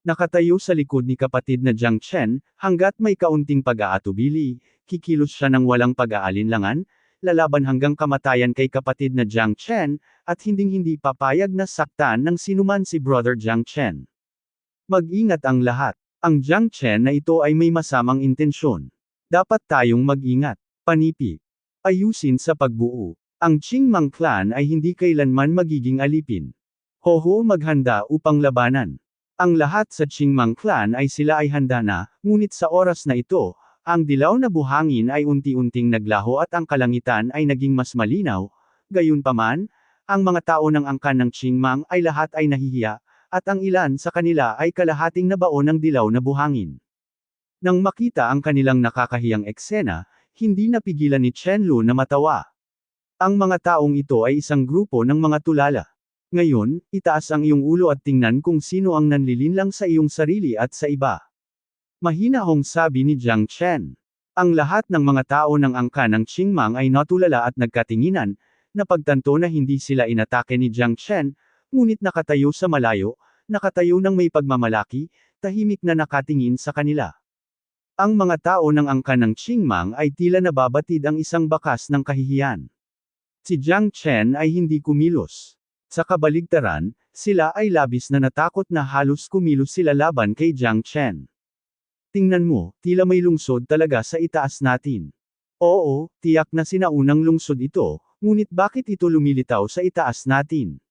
Nakatayo sa likod ni kapatid na Jiang Chen, hanggat may kaunting pag-aatubili, kikilos siya ng walang pag-aalinlangan, lalaban hanggang kamatayan kay kapatid na Jiang Chen, at hinding-hindi papayag na saktan ng sinuman si Brother Jiang Chen. Mag-ingat ang lahat. Ang Jiang Chen na ito ay may masamang intensyon. Dapat tayong mag-ingat. Panipi. Ayusin sa pagbuo. Ang Qingmang clan ay hindi kailanman magiging alipin. Hoho maghanda upang labanan. Ang lahat sa Qingmang clan ay sila ay handa na, ngunit sa oras na ito, ang dilaw na buhangin ay unti-unting naglaho at ang kalangitan ay naging mas malinaw, gayunpaman, ang mga tao ng angkan ng Qingmang ay lahat ay nahihiya, at ang ilan sa kanila ay kalahating nabao ng dilaw na buhangin. Nang makita ang kanilang nakakahiyang eksena, hindi napigilan ni Chen Lu na matawa. Ang mga taong ito ay isang grupo ng mga tulala. Ngayon, itaas ang iyong ulo at tingnan kung sino ang nanlilinlang sa iyong sarili at sa iba. Mahinahong sabi ni Jiang Chen. Ang lahat ng mga tao ng angkan ng Qingmang ay natulala at nagkatinginan, napagtanto na hindi sila inatake ni Jiang Chen, ngunit nakatayo sa malayo, nakatayo ng may pagmamalaki, tahimik na nakatingin sa kanila. Ang mga tao ng angkan ng Qingmang ay tila nababatid ang isang bakas ng kahihiyan. Si Jiang Chen ay hindi kumilos. Sa kabaligtaran, sila ay labis na natakot na halos kumilos sila laban kay Jiang Chen. Tingnan mo, tila may lungsod talaga sa itaas natin. Oo, tiyak na sinaunang lungsod ito, ngunit bakit ito lumilitaw sa itaas natin?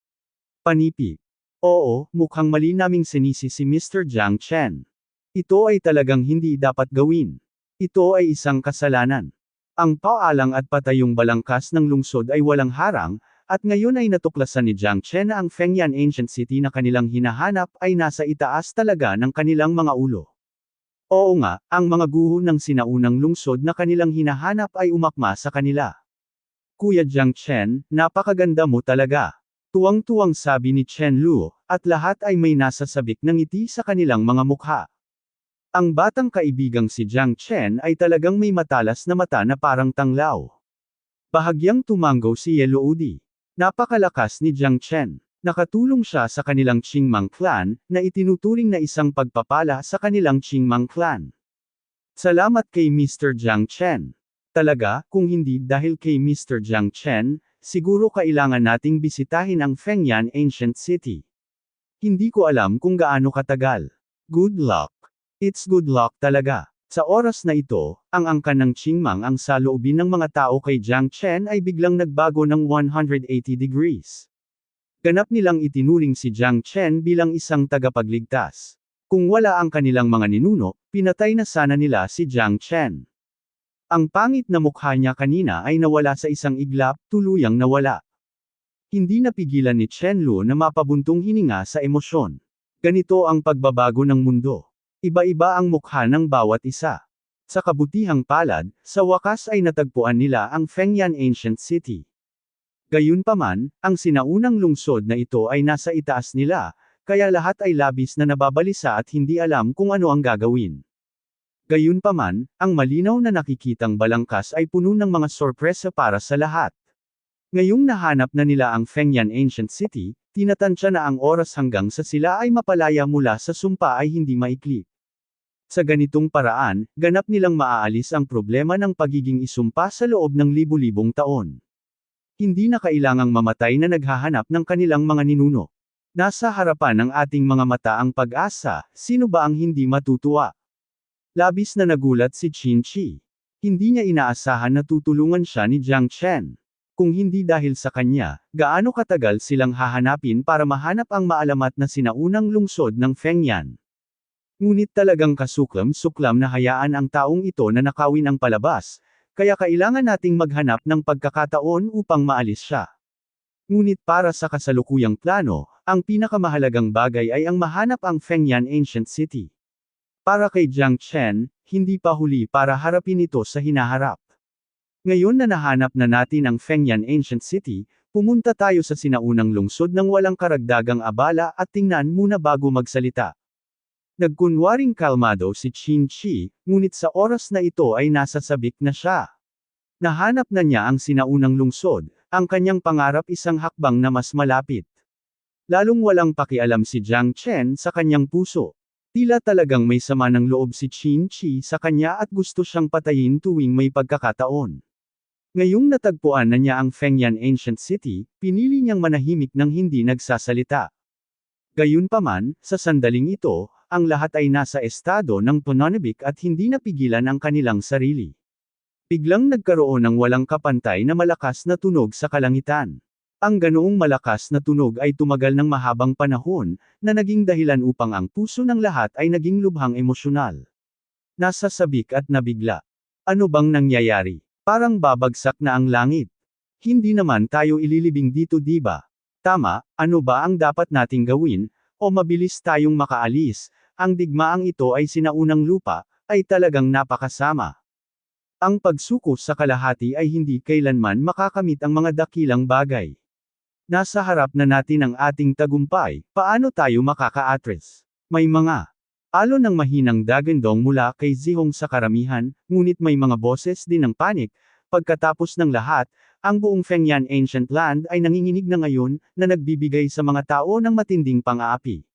Panipi. Oo, mukhang mali naming sinisi si Mr. Jiang Chen. Ito ay talagang hindi dapat gawin. Ito ay isang kasalanan. Ang paalang at patayong balangkas ng lungsod ay walang harang, at ngayon ay natuklasan ni Jiang Chen na ang Fengyan Ancient City na kanilang hinahanap ay nasa itaas talaga ng kanilang mga ulo. Oo nga, ang mga guho ng sinaunang lungsod na kanilang hinahanap ay umakma sa kanila. Kuya Jiang Chen, napakaganda mo talaga. Tuwang-tuwang sabi ni Chen Lu, at lahat ay may nasasabik ng ngiti sa kanilang mga mukha. Ang batang kaibigang si Jiang Chen ay talagang may matalas na mata na parang tanglaw. Bahagyang tumanggaw si Yellow Udi. Napakalakas ni Jiang Chen. Nakatulong siya sa kanilang Qingmang clan, na itinuturing na isang pagpapala sa kanilang Qingmang clan. Salamat kay Mr. Jiang Chen. Talaga, kung hindi dahil kay Mr. Jiang Chen, siguro kailangan nating bisitahin ang Fengyan Ancient City. Hindi ko alam kung gaano katagal. Good luck. It's good luck talaga. Sa oras na ito, ang angkan ng Qingmang ang saloobin ng mga tao kay Jiang Chen ay biglang nagbago ng 180 degrees. Ganap nilang itinuring si Jiang Chen bilang isang tagapagligtas. Kung wala ang kanilang mga ninuno, pinatay na sana nila si Jiang Chen. Ang pangit na mukha niya kanina ay nawala sa isang iglap, tuluyang nawala. Hindi napigilan ni Chen Lu na mapabuntong hininga sa emosyon. Ganito ang pagbabago ng mundo. Iba-iba ang mukha ng bawat isa. Sa kabutihang palad, sa wakas ay natagpuan nila ang Fengyan Ancient City. Gayunpaman, ang sinaunang lungsod na ito ay nasa itaas nila, kaya lahat ay labis na nababalisa at hindi alam kung ano ang gagawin. Gayunpaman, ang malinaw na nakikitang balangkas ay puno ng mga sorpresa para sa lahat. Ngayong nahanap na nila ang Fengyan Ancient City, tinatansya na ang oras hanggang sa sila ay mapalaya mula sa sumpa ay hindi maikli. Sa ganitong paraan, ganap nilang maaalis ang problema ng pagiging isumpa sa loob ng libu-libong taon. Hindi na kailangang mamatay na naghahanap ng kanilang mga ninuno. Nasa harapan ng ating mga mata ang pag-asa, sino ba ang hindi matutuwa? Labis na nagulat si Qin Shi. Hindi niya inaasahan na tutulungan siya ni Jiang Chen. Kung hindi dahil sa kanya, gaano katagal silang hahanapin para mahanap ang maalamat na sinaunang lungsod ng Fengyan. Ngunit talagang kasuklam-suklam na hayaan ang taong ito na nakawin ang palabas, kaya kailangan nating maghanap ng pagkakataon upang maalis siya. Ngunit para sa kasalukuyang plano, ang pinakamahalagang bagay ay ang mahanap ang Fengyan Ancient City. Para kay Jiang Chen, hindi pa huli para harapin ito sa hinaharap. Ngayon na nahanap na natin ang Fengyan Ancient City, pumunta tayo sa sinaunang lungsod ng walang karagdagang abala at tingnan muna bago magsalita. Nagkunwaring kalmado si Qin Shi, ngunit sa oras na ito ay nasa sabik na siya. Nahanap na niya ang sinaunang lungsod, ang kanyang pangarap isang hakbang na mas malapit. Lalong walang pakialam si Jiang Chen sa kanyang puso. Tila talagang may sama ng loob si Qin Shi sa kanya at gusto siyang patayin tuwing may pagkakataon. Ngayong natagpuan na niya ang Fengyan Ancient City, pinili niyang manahimik nang hindi nagsasalita. Gayunpaman, sa sandaling ito, ang lahat ay nasa estado ng pananabik at hindi napigilan ang kanilang sarili. Biglang nagkaroon ng walang kapantay na malakas na tunog sa kalangitan. Ang ganoong malakas na tunog ay tumagal ng mahabang panahon, na naging dahilan upang ang puso ng lahat ay naging lubhang emosyonal. Nasa sabik at nabigla. Ano bang nangyayari? Parang babagsak na ang langit. Hindi naman tayo ililibing dito, diba? Tama, ano ba ang dapat nating gawin, o mabilis tayong makaalis? Ang digmaang ito ay sinaunang lupa, ay talagang napakasama. Ang pagsuko sa kalahati ay hindi kailanman makakamit ang mga dakilang bagay. Nasa harap na natin ang ating tagumpay, paano tayo makaka-atres? May mga alon ng mahinang dagandong mula kay Zihong sa karamihan, ngunit may mga boses din ng panik. Pagkatapos ng lahat, ang buong Fengyan Ancient Land ay nanginginig na ngayon, na nagbibigay sa mga tao ng matinding pang-aapi.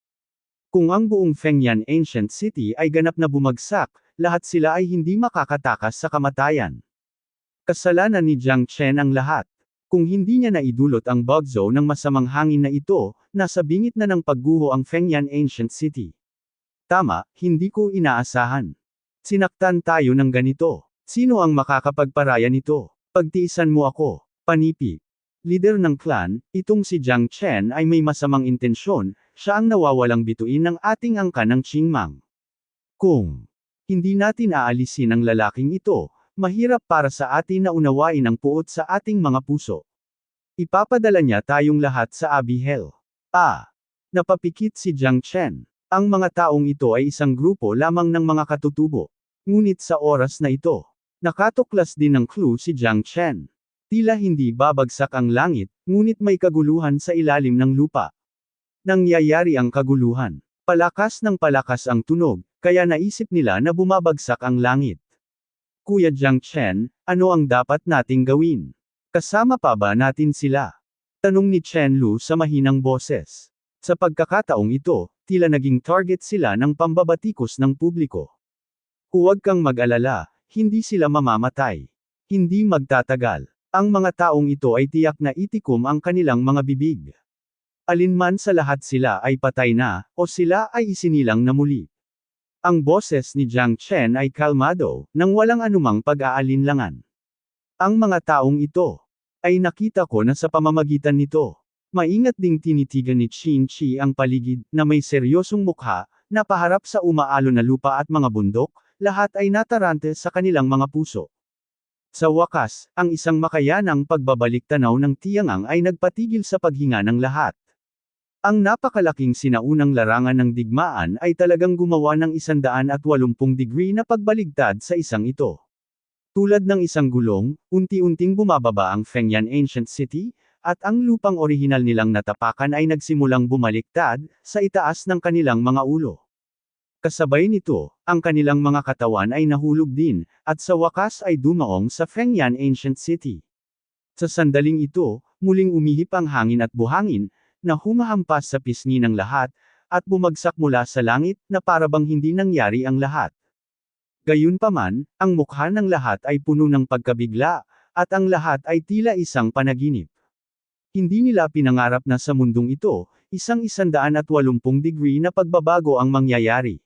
Kung ang buong Fengyan Ancient City ay ganap na bumagsak, lahat sila ay hindi makakatakas sa kamatayan. Kasalanan ni Jiang Chen ang lahat. Kung hindi niya naidulot ang bagyo ng masamang hangin na ito, nasa bingit na ng pagguho ang Fengyan Ancient City. Tama, hindi ko inaasahan. Sinaktan tayo ng ganito. Sino ang makakapagparaya nito? Pagtiisan mo ako, panipi. Leader ng clan, itong si Jiang Chen ay may masamang intensyon, siya ang nawawalang bituin ng ating angka ng Qingmang. Kung hindi natin aalisin ang lalaking ito, mahirap para sa atin na unawain ang puot sa ating mga puso. Ipapadala niya tayong lahat sa Abbey Hell. Napapikit si Jiang Chen. Ang mga taong ito ay isang grupo lamang ng mga katutubo. Ngunit sa oras na ito, nakatuklas din ng clue si Jiang Chen. Tila hindi babagsak ang langit, ngunit may kaguluhan sa ilalim ng lupa. Nangyayari ang kaguluhan. Palakas ng palakas ang tunog, kaya naisip nila na bumabagsak ang langit. Kuya Jiang Chen, ano ang dapat nating gawin? Kasama pa ba natin sila? Tanong ni Chen Lu sa mahinang boses. Sa pagkakataong ito, tila naging target sila ng pambabatikos ng publiko. Huwag kang mag-alala, hindi sila mamamatay. Hindi magtatagal. Ang mga taong ito ay tiyak na itikom ang kanilang mga bibig. Alinman sa lahat sila ay patay na, o sila ay isinilang na muli. Ang boses ni Jiang Chen ay kalmado, nang walang anumang pag-aalinlangan. Ang mga taong ito ay nakita ko na sa pamamagitan nito. Maingat ding tinitigan ni Qin Shi ang paligid, na may seryosong mukha, na paharap sa umaalon na lupa at mga bundok, lahat ay natarante sa kanilang mga puso. Sa wakas, ang isang makayanang pagbabalik tanaw ng Tiangang ay nagpatigil sa paghinga ng lahat. Ang napakalaking sinaunang larangan ng digmaan ay talagang gumawa ng 180 degree na pagbaligtad sa isang ito. Tulad ng isang gulong, unti-unting bumababa ang Fengyan Ancient City, at ang lupang orihinal nilang natapakan ay nagsimulang bumaliktad, sa itaas ng kanilang mga ulo. Kasabay nito, ang kanilang mga katawan ay nahulog din, at sa wakas ay dumaong sa Fengyan Ancient City. Sa sandaling ito, muling umihip ang hangin at buhangin, na humahampas sa pisngi ng lahat, at bumagsak mula sa langit, na parabang hindi nangyari ang lahat. Gayunpaman, ang mukha ng lahat ay puno ng pagkabigla, at ang lahat ay tila isang panaginip. Hindi nila pinangarap na sa mundong ito, isang 180 degree na pagbabago ang mangyayari.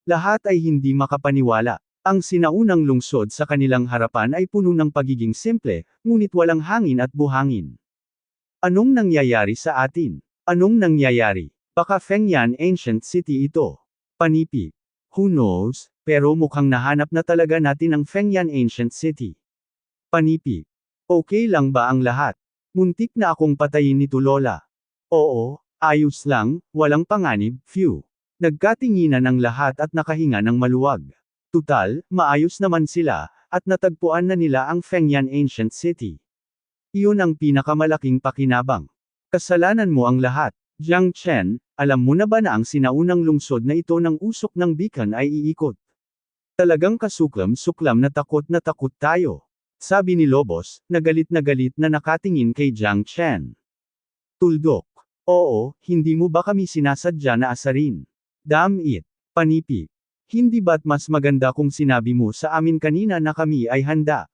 Lahat ay hindi makapaniwala. Ang sinaunang lungsod sa kanilang harapan ay puno ng pagiging simple, ngunit walang hangin at buhangin. Anong nangyayari sa atin? Anong nangyayari? Baka Fengyan Ancient City ito. Panipi. Who knows, pero mukhang nahanap na talaga natin ang Fengyan Ancient City. Panipi. Okay lang ba ang lahat? Muntik na akong patayin nito lola. Oo, ayos lang, walang panganib, phew. Nagkatinginan ang lahat at nakahinga ng maluwag. Tutal, maayos naman sila, at natagpuan na nila ang Fengyan Ancient City. Iyon ang pinakamalaking pakinabang. Kasalanan mo ang lahat. Jiang Chen, alam mo na ba na ang sinaunang lungsod na ito ng usok ng beacon ay iikot? Talagang kasuklam-suklam na takot tayo. Sabi ni Lobos, na galit na nakatingin kay Jiang Chen. Tuldok. Oo, hindi mo ba kami sinasadya na asarin? Damn it. Panipi. Hindi ba't mas maganda kung sinabi mo sa amin kanina na kami ay handa?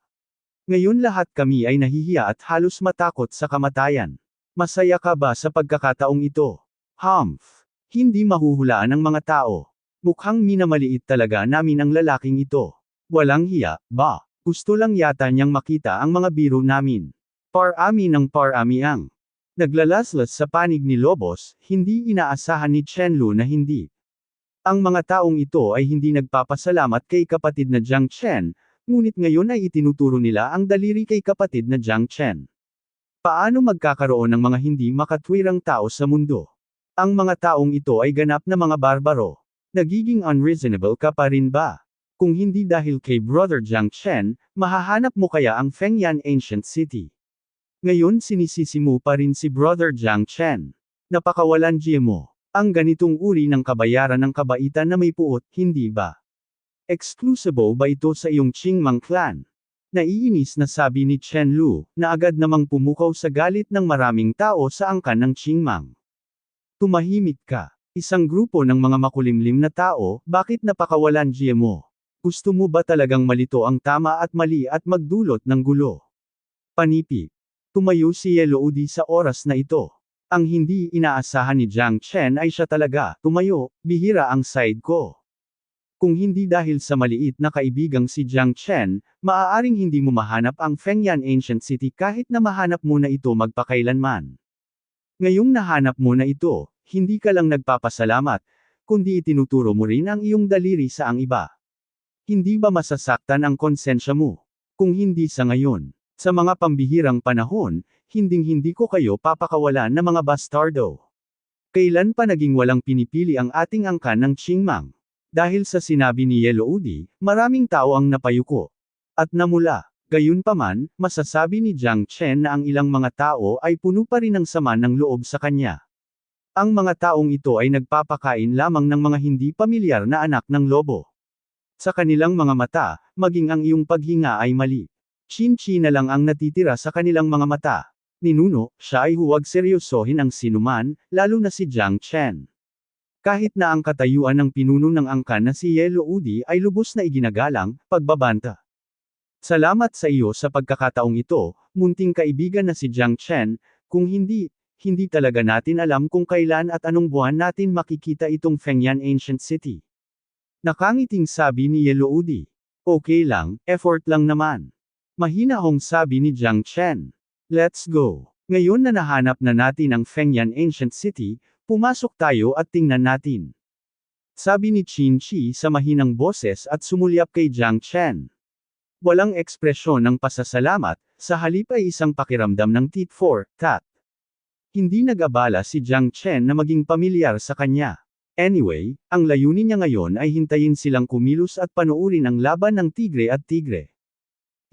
Ngayon lahat kami ay nahihiya at halos matakot sa kamatayan. Masaya ka ba sa pagkakataong ito? Humph. Hindi mahuhulaan ng mga tao. Mukhang minamaliit talaga namin ang lalaking ito. Walang hiya, ba? Gusto lang yata niyang makita ang mga biro namin. Parami ng parami ang. Naglalaslas sa panig ni Lobos, hindi inaasahan ni Chenlu na hindi. Ang mga taong ito ay hindi nagpapasalamat kay kapatid na Jiang Chen, ngunit ngayon ay itinuturo nila ang daliri kay kapatid na Jiang Chen. Paano magkakaroon ng mga hindi makatwirang tao sa mundo? Ang mga taong ito ay ganap na mga barbaro. Nagiging unreasonable ka pa rin ba? Kung hindi dahil kay Brother Jiang Chen, mahahanap mo kaya ang Fengyan Ancient City. Ngayon sinisisi mo pa rin si Brother Jiang Chen. Napakawalan mo. Ang ganitong uri ng kabayaran ng kabaitan na may puot, hindi ba? Exclusive ba ito sa iyong Qingmang clan? Naiinis na sabi ni Chen Lu, na agad namang pumukaw sa galit ng maraming tao sa angkan ng Qingmang. Tumahimik ka. Isang grupo ng mga makulimlim na tao, bakit napakawalan mo? Gusto mo ba talagang malito ang tama at mali at magdulot ng gulo? Panipi. Tumayo si Yeloudi sa oras na ito. Ang hindi inaasahan ni Jiang Chen ay siya talaga, tumayo, bihira ang side ko. Kung hindi dahil sa maliit na kaibigang si Jiang Chen, maaaring hindi mo mahanap ang Fengyan Ancient City kahit na mahanap mo na ito magpakailanman. Ngayong nahanap mo na ito, hindi ka lang nagpapasalamat, kundi itinuturo mo rin ang iyong daliri sa ang iba. Hindi ba masasaktan ang konsensya mo? Kung hindi sa ngayon, sa mga pambihirang panahon, hinding-hindi ko kayo papakawalan na mga bastardo. Kailan pa naging walang pinipili ang ating angkan ng Qingmang? Dahil sa sinabi ni Yeloudi, maraming tao ang napayuko. At namula. Gayunpaman, masasabi ni Jiang Chen na ang ilang mga tao ay puno pa rin ng sama ng loob sa kanya. Ang mga taong ito ay nagpapakain lamang ng mga hindi pamilyar na anak ng lobo. Sa kanilang mga mata, maging ang iyong paghinga ay mali. Chin-chi na lang ang natitira sa kanilang mga mata. Ninuno, siya ay huwag seryosohin ang sinuman, lalo na si Jiang Chen. Kahit na ang katayuan ng pinuno ng angkan na si Yeloudi ay lubos na iginagalang, pagbabanta. Salamat sa iyo sa pagkakataong ito, munting kaibigan na si Jiang Chen, kung hindi talaga natin alam kung kailan at anong buwan natin makikita itong Fengyan Ancient City. Nakangiting sabi ni Yeloudi. Okay lang, effort lang naman. Mahinahong sabi ni Jiang Chen. Let's go. Ngayon na nahanap na natin ang Fengyan Ancient City, pumasok tayo at tingnan natin. Sabi ni Qin-chi sa mahinang boses at sumulyap kay Jiang Chen. Walang ekspresyon ng pasasalamat, sa halip ay isang pakiramdam ng tit for tat. Hindi nag-abala si Jiang Chen na maging pamilyar sa kanya. Anyway, ang layunin niya ngayon ay hintayin silang kumilos at panoorin ang laban ng tigre at tigre.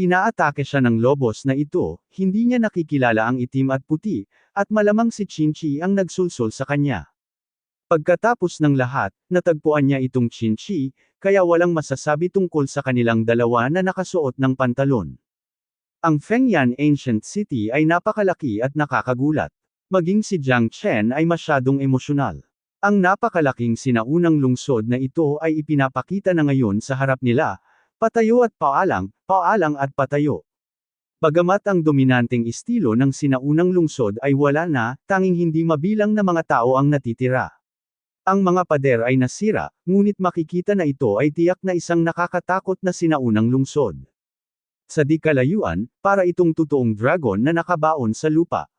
Inaatake siya ng lobos na ito, hindi niya nakikilala ang itim at puti, at malamang si Chinchi ang nagsulsol sa kanya. Pagkatapos ng lahat, natagpuan niya itong Chinchi, kaya walang masasabi tungkol sa kanilang dalawa na nakasuot ng pantalon. Ang Fengyan Ancient City ay napakalaki at nakakagulat. Maging si Jiang Chen ay masyadong emosyonal. Ang napakalaking sinaunang lungsod na ito ay ipinapakita na ngayon sa harap nila, patayo at paalang, paalang at patayo. Bagamat ang dominanteng estilo ng sinaunang lungsod ay wala na, tanging hindi mabilang na mga tao ang natitira. Ang mga pader ay nasira, ngunit makikita na ito ay tiyak na isang nakakatakot na sinaunang lungsod. Sa di kalayuan, para itong totoong dragon na nakabaon sa lupa.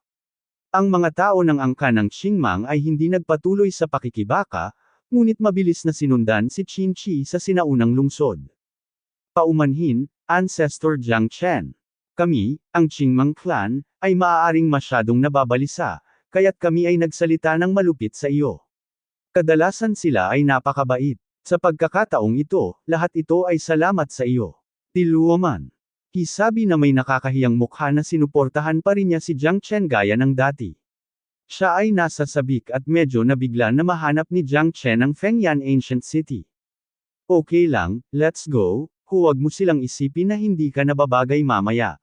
Ang mga tao ng angkan ng Qingmang ay hindi nagpatuloy sa pakikibaka, ngunit mabilis na sinundan si Chinchi sa sinaunang lungsod. Paumanhin, Ancestor Jiang Chen. Kami, ang Qingmang clan, ay maaaring masyadong nababalisa, kaya't kami ay nagsalita ng malupit sa iyo. Kadalasan sila ay napakabait. Sa pagkakataong ito, lahat ito ay salamat sa iyo. Tiluoman. Hisabi na may nakakahiyang mukha na sinuportahan pa rin niya si Jiang Chen gaya ng dati. Siya ay nasa sabik at medyo nabigla na mahanap ni Jiang Chen ang Fengyan Ancient City. Okay lang, let's go, huwag mo silang isipin na hindi ka nababagay mamaya.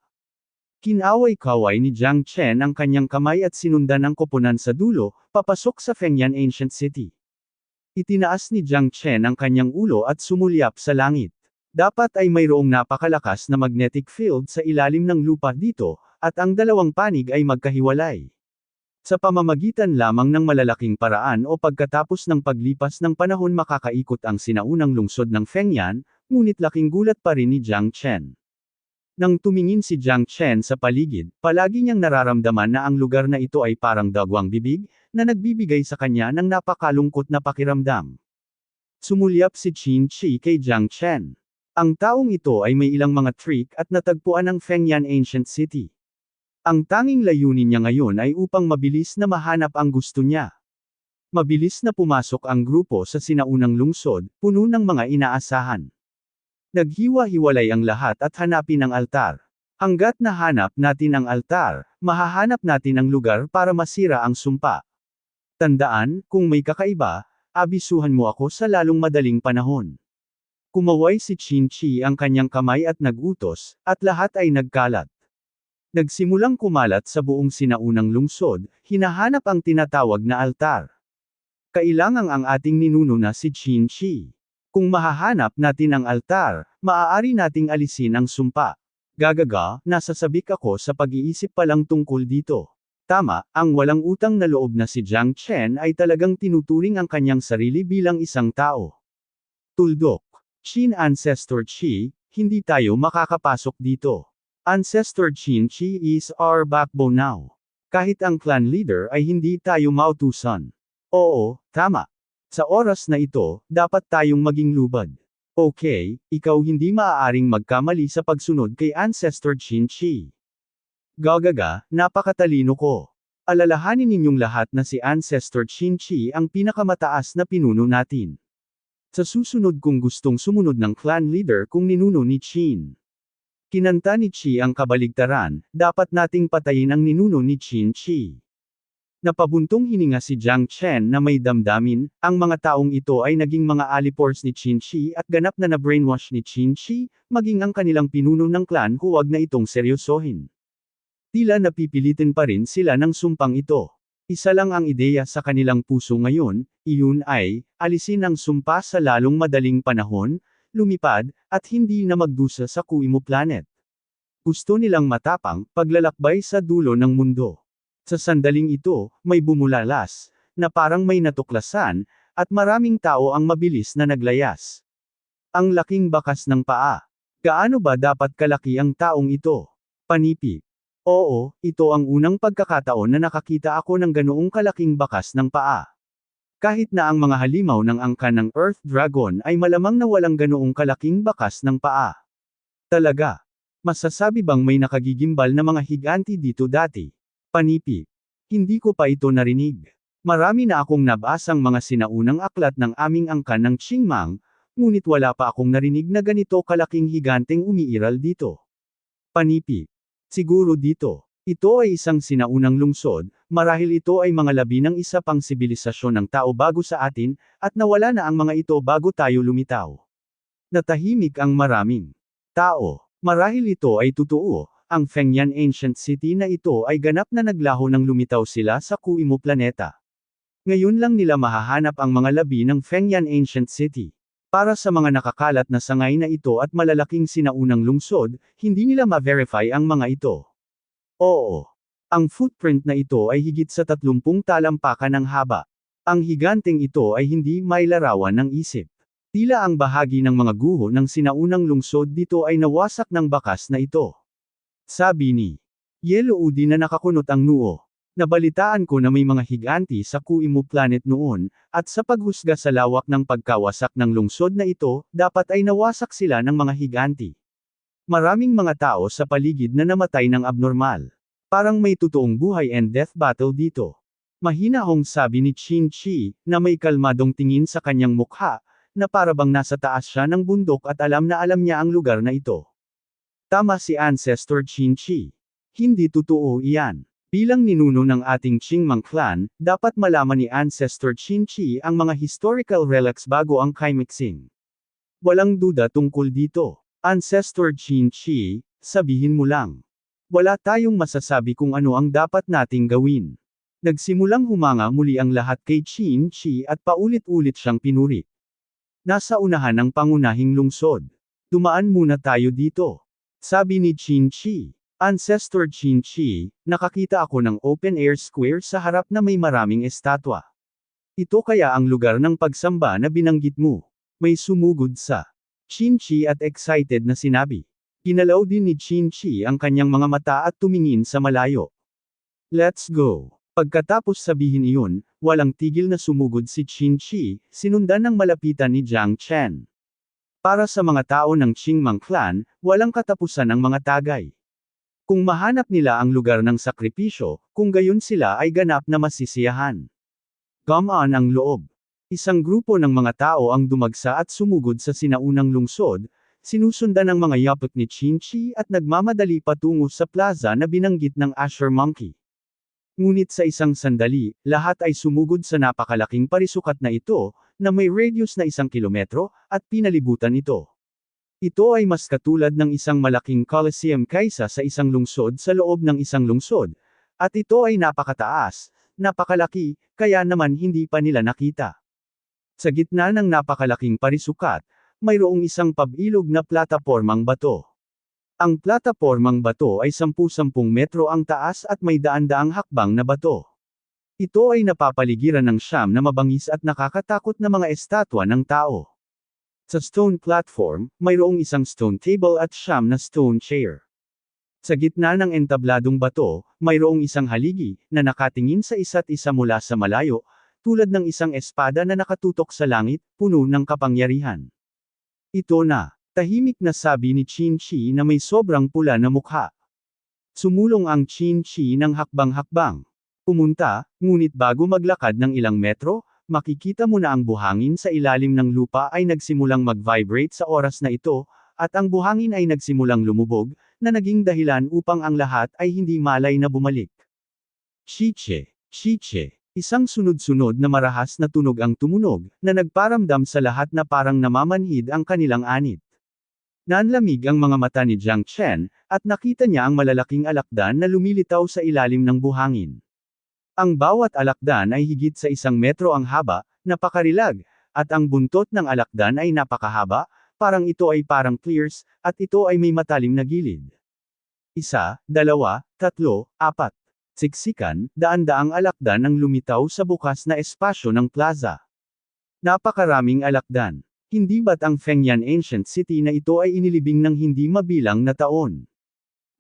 Kinaway-kaway ni Jiang Chen ang kanyang kamay at sinundan ang koponan sa dulo, papasok sa Fengyan Ancient City. Itinaas ni Jiang Chen ang kanyang ulo at sumulyap sa langit. Dapat ay mayroong napakalakas na magnetic field sa ilalim ng lupa dito, at ang dalawang panig ay magkahiwalay. Sa pamamagitan lamang ng malalaking paraan o pagkatapos ng paglipas ng panahon makakaikot ang sinaunang lungsod ng Fengyan, ngunit laking gulat pa rin ni Jiang Chen. Nang tumingin si Jiang Chen sa paligid, palagi niyang nararamdaman na ang lugar na ito ay parang dagwang bibig, na nagbibigay sa kanya ng napakalungkot na pakiramdam. Sumulyap si Chinchi kay Jiang Chen. Ang taong ito ay may ilang mga trick at natagpuan ng Fengyan Ancient City. Ang tanging layunin niya ngayon ay upang mabilis na mahanap ang gusto niya. Mabilis na pumasok ang grupo sa sinaunang lungsod, puno ng mga inaasahan. Naghiwa-hiwalay ang lahat at hanapin ang altar. Hanggat nahanap natin ang altar, mahahanap natin ang lugar para masira ang sumpa. Tandaan, kung may kakaiba, abisuhan mo ako sa lalong madaling panahon. Kumaway si Chinchi ang kanyang kamay at nagutos, at lahat ay nagkalat. Nagsimulang kumalat sa buong sinaunang lungsod, hinahanap ang tinatawag na altar. Kailangang ang ating ninuno na si Chinchi. Kung mahahanap natin ang altar, maaari nating alisin ang sumpa. Gagaga, nasasabik ako sa pag-iisip pa lang tungkol dito. Tama, ang walang utang na loob na si Jiang Chen ay talagang tinuturing ang kanyang sarili bilang isang tao. Tuldok. Qin Ancestor Qi, hindi tayo makakapasok dito. Ancestor Qin Qi is our backbone now. Kahit ang clan leader ay hindi tayo mautusan. Oo, tama. Sa oras na ito, dapat tayong maging lubad. Okay, ikaw hindi maaaring magkamali sa pagsunod kay Ancestor Qin Qi. Gagaga, napakatalino ko. Alalahanin ninyong lahat na si Ancestor Qin Qi ang pinakamataas na pinuno natin. Sa susunod kung gustong sumunod ng clan leader kung ninuno ni Qin. Kinanta ni Qi ang kabaligtaran, dapat nating patayin ang ninuno ni Qin Qi. Napabuntong hininga si Jiang Chen na may damdamin, ang mga taong ito ay naging mga alipors ni Qin Qi at ganap na na-brainwash ni Qin Qi, maging ang kanilang pinuno ng clan huwag na itong seryosohin. Tila napipilitin pa rin sila ng sumpang ito. Isa lang ang ideya sa kanilang puso ngayon, iyon ay, alisin ang sumpa sa lalong madaling panahon, lumipad, at hindi na magdusa sa Kuimo Planet. Gusto nilang matapang, paglalakbay sa dulo ng mundo. Sa sandaling ito, may bumulalas, na parang may natuklasan, at maraming tao ang mabilis na naglayas. Ang laking bakas ng paa. Gaano ba dapat kalaki ang taong ito? Panipi. Oo, ito ang unang pagkakataon na nakakita ako ng ganoong kalaking bakas ng paa. Kahit na ang mga halimaw ng angkan ng Earth Dragon ay malamang na walang ganoong kalaking bakas ng paa. Talaga. Masasabi bang may nakagigimbal na mga higanti dito dati? Panipi. Hindi ko pa ito narinig. Marami na akong nabasang mga sinaunang aklat ng aming angkan ng Qingmang, ngunit wala pa akong narinig na ganito kalaking higanteng umiiral dito. Panipi. Siguro dito. Ito ay isang sinaunang lungsod, marahil ito ay mga labi ng isa pang sibilisasyon ng tao bago sa atin, at nawala na ang mga ito bago tayo lumitaw. Natahimik ang maraming tao. Marahil ito ay totoo, ang Fengyan Ancient City na ito ay ganap na naglaho nang lumitaw sila sa Kuimo planeta. Ngayon lang nila mahahanap ang mga labi ng Fengyan Ancient City. Para sa mga nakakalat na sangay na ito at malalaking sinaunang lungsod, hindi nila ma-verify ang mga ito. Oo. Ang footprint na ito ay higit sa 30 talampakan ng haba. Ang higanteng ito ay hindi mailarawan ng isip. Tila ang bahagi ng mga guho ng sinaunang lungsod dito ay nawasak ng bakas na ito. Sabi ni Yellow Udi na nakakunot ang noo. Nabalitaan ko na may mga higanti sa Kuimo planet noon, at sa paghusga sa lawak ng pagkawasak ng lungsod na ito, dapat ay nawasak sila ng mga higanti. Maraming mga tao sa paligid na namatay ng abnormal. Parang may totoong buhay and death battle dito. Mahinahong sabi ni Qin Shi, na may kalmadong tingin sa kanyang mukha, na parabang nasa taas siya ng bundok at alam niya ang lugar na ito. Tama si Ancestor Qin Shi. Hindi totoo iyan. Bilang ninuno ng ating Qingmang clan, dapat malaman ni Ancestor Qin Shi ang mga historical relics bago ang Kaimixing. Walang duda tungkol dito. Ancestor Qin Shi, sabihin mo lang. Wala tayong masasabi kung ano ang dapat nating gawin. Nagsimulang humanga muli ang lahat kay Qin Shi at paulit-ulit siyang pinuri. Nasa unahan ng pangunahing lungsod. Dumaan muna tayo dito. Sabi ni Qin Shi. Ancestor Qin Shi, nakakita ako ng open-air square sa harap na may maraming estatwa. Ito kaya ang lugar ng pagsamba na binanggit mo. May sumugod sa Qin Shi at excited na sinabi. Ginalaw din ni Qin Shi ang kanyang mga mata at tumingin sa malayo. Let's go. Pagkatapos sabihin iyon, walang tigil na sumugod si Qin Shi, sinundan ng malapitan ni Jiang Chen. Para sa mga tao ng Qingmang clan, walang katapusan ang mga tagay. Kung mahanap nila ang lugar ng sakripisyo, kung gayon sila ay ganap na masisiyahan. Gumaan ang loob. Isang grupo ng mga tao ang dumagsa at sumugod sa sinaunang lungsod, sinusundan ng mga yapot ni Qin Shi at nagmamadali patungo sa plaza na binanggit ng Asher Monkey. Ngunit sa isang sandali, lahat ay sumugod sa napakalaking parisukat na ito, na may radius na 1 kilometro, at pinalibutan ito. Ito ay mas katulad ng isang malaking coliseum kaysa sa isang lungsod sa loob ng isang lungsod, at ito ay napakataas, napakalaki, kaya naman hindi pa nila nakita. Sa gitna ng napakalaking parisukat, mayroong isang pabilog na platapormang bato. Ang platapormang bato ay 10-10 metro ang taas at may daan-daang hakbang na bato. Ito ay napapaligiran ng siyam na mabangis at nakakatakot na mga estatwa ng tao. Sa stone platform, mayroong isang stone table at siyam na stone chair. Sa gitna ng entabladong bato, mayroong isang haligi, na nakatingin sa isa't isa mula sa malayo, tulad ng isang espada na nakatutok sa langit, puno ng kapangyarihan. Ito na, tahimik na sabi ni Qin Shi na may sobrang pula na mukha. Sumulong ang Qin Shi ng hakbang-hakbang. Pumunta, ngunit bago maglakad ng ilang metro, makikita mo na ang buhangin sa ilalim ng lupa ay nagsimulang mag-vibrate sa oras na ito, at ang buhangin ay nagsimulang lumubog, na naging dahilan upang ang lahat ay hindi malay na bumalik. Shiche, shiche. Isang sunod-sunod na marahas na tunog ang tumunog, na nagparamdam sa lahat na parang namamanhid ang kanilang anit. Nanlamig ang mga mata ni Jiang Chen, at nakita niya ang malalaking alakdan na lumilitaw sa ilalim ng buhangin. Ang bawat alakdan ay higit sa 1 metro ang haba, napakarilag, at ang buntot ng alakdan ay napakahaba, parang ito ay parang clears, at ito ay may matalim na gilid. 1, 2, 3, 4. Siksikan, daan-daang alakdan ang lumitaw sa bukas na espasyo ng plaza. Napakaraming alakdan. Hindi ba't ang Fengyan Ancient City na ito ay inilibing ng hindi mabilang na taon?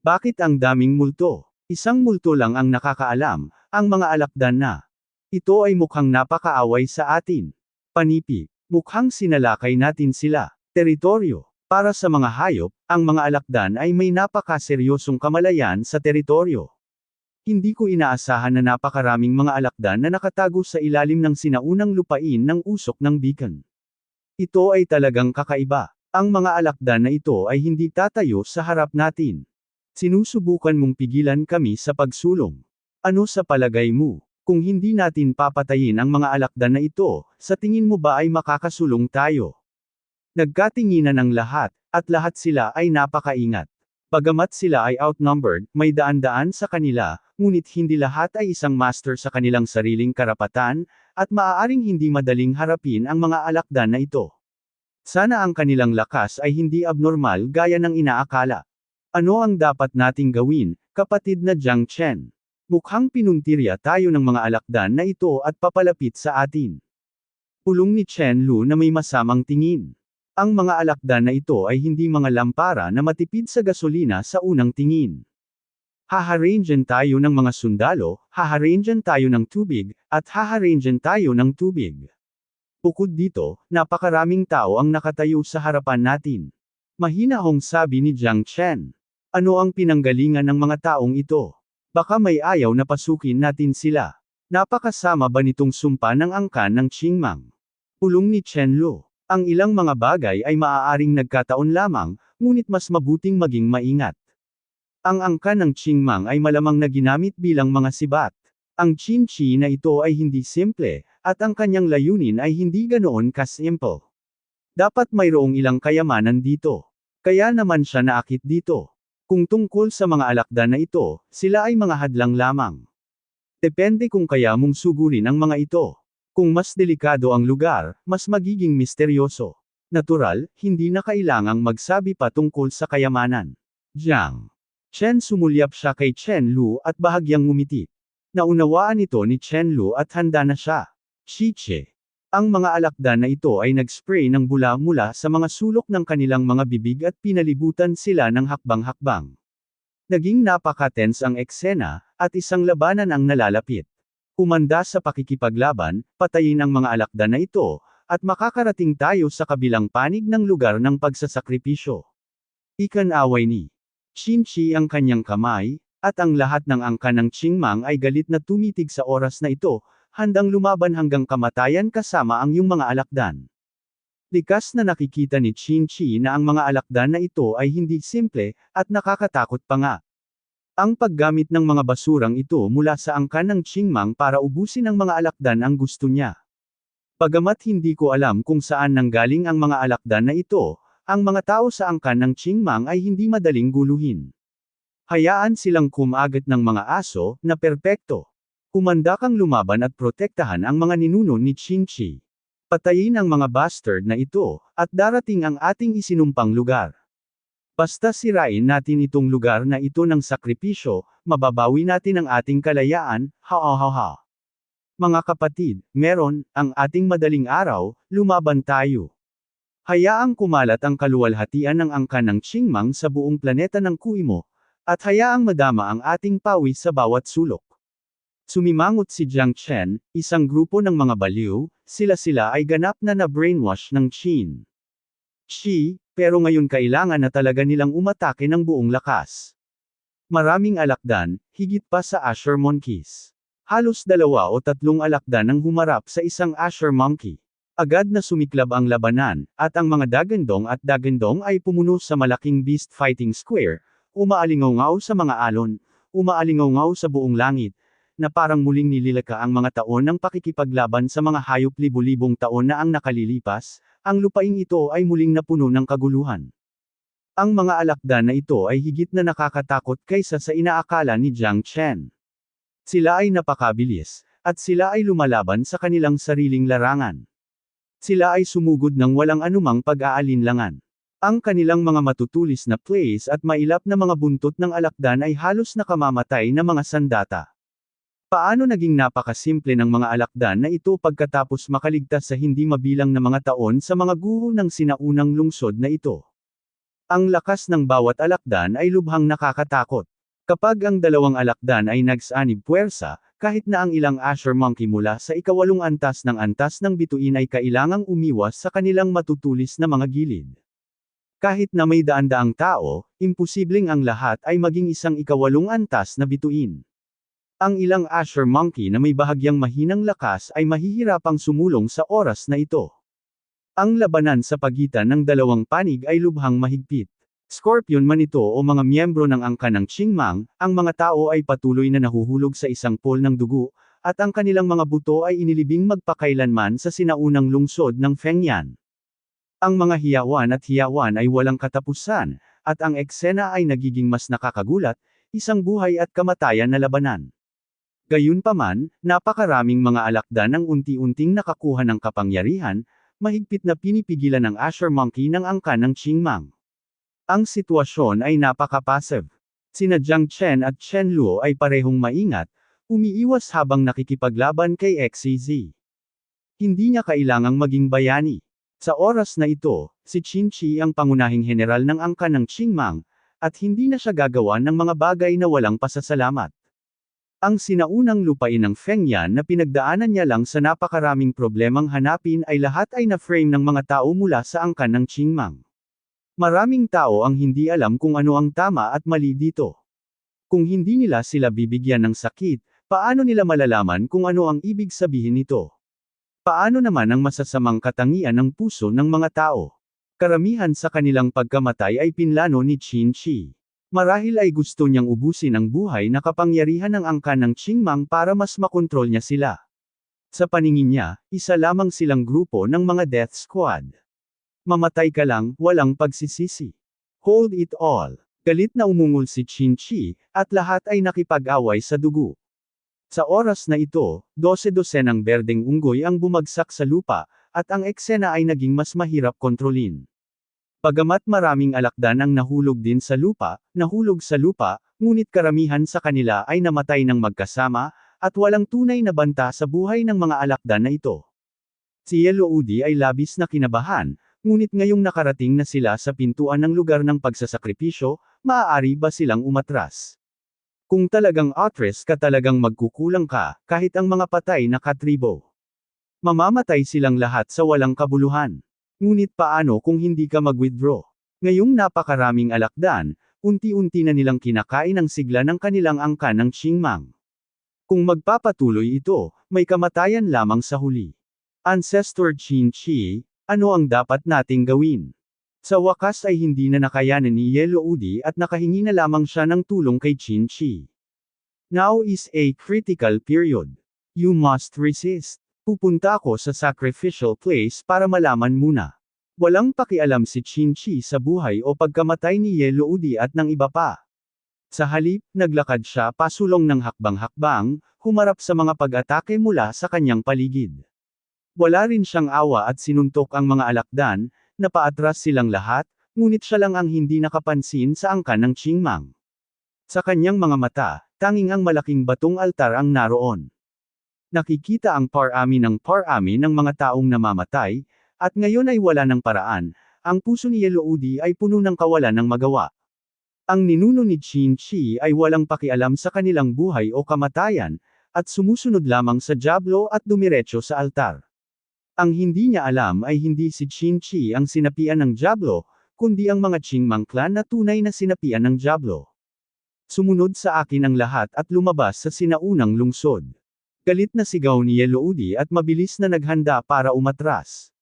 Bakit ang daming multo? Isang multo lang ang nakakaalam, ang mga alakdan na. Ito ay mukhang napakaaway sa atin. Panipi, mukhang sinalakay natin sila. Teritoryo. Para sa mga hayop, ang mga alakdan ay may napakaseryosong kamalayan sa teritoryo. Hindi ko inaasahan na napakaraming mga alakdan na nakatago sa ilalim ng sinaunang lupain ng usok ng beacon. Ito ay talagang kakaiba. Ang mga alakdan na ito ay hindi tatayo sa harap natin. Sinusubukan mong pigilan kami sa pagsulong. Ano sa palagay mo? Kung hindi natin papatayin ang mga alakdan na ito, sa tingin mo ba ay makakasulong tayo? Nagkatinginan ang lahat, at lahat sila ay napakaingat. Bagamat sila ay outnumbered, may daan-daan sa kanila, ngunit hindi lahat ay isang master sa kanilang sariling karapatan, at maaaring hindi madaling harapin ang mga alakdan na ito. Sana ang kanilang lakas ay hindi abnormal gaya ng inaakala. Ano ang dapat nating gawin, kapatid na Jiang Chen? Mukhang pinuntirya tayo ng mga alakdan na ito at papalapit sa atin. Pulong ni Chen Lu na may masamang tingin. Ang mga alakdan na ito ay hindi mga lampara na matipid sa gasolina sa unang tingin. Haharangan tayo ng mga sundalo, haharangan tayo ng tubig, at haharangan tayo ng tubig. Bukod dito, napakaraming tao ang nakatayo sa harapan natin. Mahinahong sabi ni Jiang Chen. Ano ang pinanggalingan ng mga taong ito? Baka may ayaw na pasukin natin sila. Napakasama ba nitong sumpa ng angkan ng Qingmang? Pulong ni Chen Lu. Ang ilang mga bagay ay maaaring nagkataon lamang, ngunit mas mabuting maging maingat. Ang angkan ng Qingmang ay malamang na ginamit bilang mga sibat. Ang Qinchi na ito ay hindi simple, at ang kanyang layunin ay hindi ganoon kasimple. Dapat mayroong ilang kayamanan dito. Kaya naman siya naakit dito. Kung tungkol sa mga alakdan na ito, sila ay mga hadlang lamang. Depende kung kaya mong sugurin ang mga ito. Kung mas delikado ang lugar, mas magiging misteryoso. Natural, hindi na kailangang magsabi pa tungkol sa kayamanan. Jiang Chen sumulyap siya kay Chen Lu at bahagyang ngumiti. Naunawaan ito ni Chen Lu at handa na siya. Shiche. Ang mga alakdan na ito ay nag-spray ng bula mula sa mga sulok ng kanilang mga bibig at pinalibutan sila ng hakbang-hakbang. Naging napaka-tense ang eksena, at isang labanan ang nalalapit. Umanda sa pakikipaglaban, patayin ang mga alakdan na ito, at makakarating tayo sa kabilang panig ng lugar ng pagsasakripisyo. Ikan-away ni Qinchi ang kanyang kamay, at ang lahat ng angkan ng Qingmang ay galit na tumitig sa oras na ito, handang lumaban hanggang kamatayan kasama ang iyong mga alakdan. Likas na nakikita ni Qinchi na ang mga alakdan na ito ay hindi simple, at nakakatakot pa nga. Ang paggamit ng mga basurang ito mula sa angkan ng Qingmang para ubusin ang mga alakdan ang gusto niya. Bagamat hindi ko alam kung saan nanggaling ang mga alakdan na ito, ang mga tao sa angkan ng Qingmang ay hindi madaling guluhin. Hayaan silang kumagat ng mga aso, na perpekto. Kumanda kang lumaban at protektahan ang mga ninuno ni Qinchi. Patayin ang mga bastard na ito, at darating ang ating isinumpang lugar. Basta sirain natin itong lugar na ito ng sakripisyo, mababawi natin ang ating kalayaan, ha. Mga kapatid, meron, ang ating madaling araw, lumaban tayo. Hayaang kumalat ang kaluwalhatian ng angkan ng Qingmang sa buong planeta ng Kuimo, at hayaang madama ang ating pawis sa bawat sulok. Sumimangot si Jiang Chen, isang grupo ng mga baliw, sila ay ganap na na-brainwash ng Qin Chi, pero ngayon kailangan na talaga nilang umatake ng buong lakas. Maraming alakdan, higit pa sa Asher Monkeys. Halos 2 o 3 alakdan ang humarap sa isang Asher Monkey. Agad na sumiklab ang labanan, at ang mga dagandong ay pumuno sa malaking beast fighting square, umaalingaw sa mga alon, umaalingaw sa buong langit, na parang muling nililika ang mga taon ng pakikipaglaban sa mga hayop libu-libong taon na ang nakalilipas, ang lupaing ito ay muling napuno ng kaguluhan. Ang mga alakdan na ito ay higit na nakakatakot kaysa sa inaakala ni Jiang Chen. Sila ay napakabilis, at sila ay lumalaban sa kanilang sariling larangan. Sila ay sumugod ng walang anumang pag-aalinlangan. Ang kanilang mga matutulis na plays at mailap na mga buntot ng alakdan ay halos nakamamatay na mga sandata. Paano naging napakasimple ng mga alakdan na ito pagkatapos makaligtas sa hindi mabilang na mga taon sa mga guho ng sinaunang lungsod na ito? Ang lakas ng bawat alakdan ay lubhang nakakatakot. Kapag ang 2 alakdan ay nagsanib puwersa, kahit na ang ilang Asher Monkey mula sa ika-8 antas ng bituin ay kailangang umiwas sa kanilang matutulis na mga gilid. Kahit na may daan-daang tao, imposibleng ang lahat ay maging isang ika-8 antas na bituin. Ang ilang Asher Monkey na may bahagyang mahinang lakas ay mahihirapang sumulong sa oras na ito. Ang labanan sa pagitan ng dalawang panig ay lubhang mahigpit. Scorpion man ito o mga miyembro ng angkan ng Qingmang, ang mga tao ay patuloy na nahuhulog sa isang pool ng dugo, at ang kanilang mga buto ay inilibing magpakailanman sa sinaunang lungsod ng Fengyan. Ang mga hiyawan at hiyawan ay walang katapusan, at ang eksena ay nagiging mas nakakagulat, isang buhay at kamatayan na labanan. Gayunpaman, napakaraming mga alakdan ang unti-unting nakakuha ng kapangyarihan, mahigpit na pinipigilan ng Asher Monkey ng angkan ng Qingmang. Ang sitwasyon ay napaka-passive. Sina Jiang Chen at Chen Luo ay parehong maingat, umiiwas habang nakikipaglaban kay XCZ. Hindi niya kailangang maging bayani. Sa oras na ito, si Qin Shi ang pangunahing general ng angkan ng Qingmang, at hindi na siya gagawa ng mga bagay na walang pasasalamat. Ang sinaunang lupain ng Fengyan na pinagdaanan niya lang sa napakaraming problemang hanapin ay lahat ay na-frame ng mga tao mula sa angkan ng Qingmang. Maraming tao ang hindi alam kung ano ang tama at mali dito. Kung hindi nila sila bibigyan ng sakit, paano nila malalaman kung ano ang ibig sabihin nito? Paano naman ang masasamang katangian ng puso ng mga tao? Karamihan sa kanilang pagkamatay ay pinlano ni Qin Shi. Marahil ay gusto niyang ubusin ang buhay na kapangyarihan ng angkan ng Qingmang para mas makontrol niya sila. Sa paningin niya, isa lamang silang grupo ng mga death squad. Mamatay ka lang, walang pagsisisi. Hold it all. Galit na umungol si Qin Shi, at lahat ay nakipag-away sa dugo. Sa oras na ito, 12-dosenang berdeng unggoy ang bumagsak sa lupa, at ang eksena ay naging mas mahirap kontrolin. Bagamat maraming alakdan ang nahulog sa lupa, ngunit karamihan sa kanila ay namatay ng magkasama, at walang tunay na banta sa buhay ng mga alakdan na ito. Si Yellow Udi ay labis na kinabahan, ngunit ngayong nakarating na sila sa pintuan ng lugar ng pagsasakripisyo, maaari ba silang umatras? Kung talagang Atris ka talagang magkukulang ka, kahit ang mga patay na katribo. Mamamatay silang lahat sa walang kabuluhan. Ngunit paano kung hindi ka mag-withdraw? Ngayong napakaraming alakdan, unti-unti na nilang kinakain ang sigla ng kanilang angkan ng Qingmang. Kung magpapatuloy ito, may kamatayan lamang sa huli. Ancestor Qin Shi, ano ang dapat nating gawin? Sa wakas ay hindi na nakayanan ni Yellow Udi at nakahingi na lamang siya ng tulong kay Qin Shi. Now is a critical period. You must resist. Pupunta ako sa sacrificial place para malaman muna. Walang pakialam si Qin Shi sa buhay o pagkamatay ni Yellow Udi at ng iba pa. Sa halip, naglakad siya pasulong ng hakbang-hakbang, humarap sa mga pag-atake mula sa kanyang paligid. Wala rin siyang awa at sinuntok ang mga alakdan, napaatras silang lahat, ngunit siya lang ang hindi nakapansin sa angkan ng Qingmang. Sa kanyang mga mata, tanging ang malaking batong altar ang naroon. Nakikita ang parami ng mga taong namamatay, at ngayon ay wala ng paraan, ang puso ni Yellow Udi ay puno ng kawalan ng magawa. Ang ninuno ni Qin Shi ay walang pakialam sa kanilang buhay o kamatayan, at sumusunod lamang sa jablo at dumiretso sa altar. Ang hindi niya alam ay hindi si Qin Shi ang sinapian ng jablo, kundi ang mga Qingmang clan na tunay na sinapian ng jablo. Sumunod sa akin ang lahat at lumabas sa sinaunang lungsod. Galit na sigaw ni Yellow Udi at mabilis na naghanda para umatras.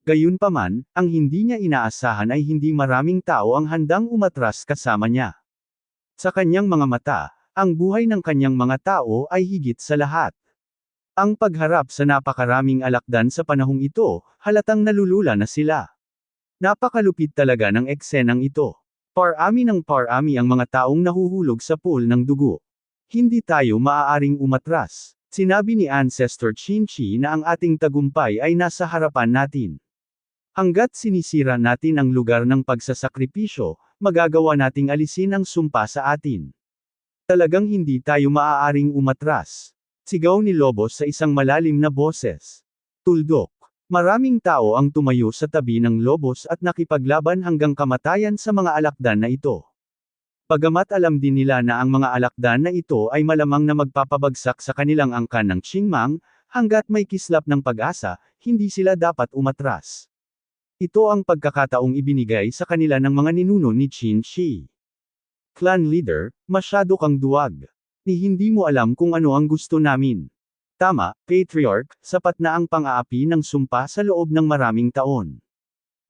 Gayunpaman, ang hindi niya inaasahan ay hindi maraming tao ang handang umatras kasama niya. Sa kanyang mga mata, ang buhay ng kanyang mga tao ay higit sa lahat. Ang pagharap sa napakaraming alakdan sa panahong ito, halatang nalulula na sila. Napakalupit talaga ng eksenang ito. Parami ng parami ang mga taong nahuhulog sa pool ng dugo. Hindi tayo maaaring umatras. Sinabi ni Ancestor Qin Shi na ang ating tagumpay ay nasa harapan natin. Hanggat sinisira natin ang lugar ng pagsasakripisyo, magagawa nating alisin ang sumpa sa atin. Talagang hindi tayo maaaring umatras. Sigaw ni Lobos sa isang malalim na boses. Tuldok. Maraming tao ang tumayo sa tabi ng Lobos at nakipaglaban hanggang kamatayan sa mga alakdan na ito. Bagamat alam din nila na ang mga alakdan na ito ay malamang na magpapabagsak sa kanilang angkan ng Qingmang, hanggat may kislap ng pag-asa, hindi sila dapat umatras. Ito ang pagkakataong ibinigay sa kanila ng mga ninuno ni Qin Shi. Clan leader, masyado kang duwag. Ni hindi mo alam kung ano ang gusto namin. Tama, Patriarch, sapat na ang pang-aapi ng sumpa sa loob ng maraming taon.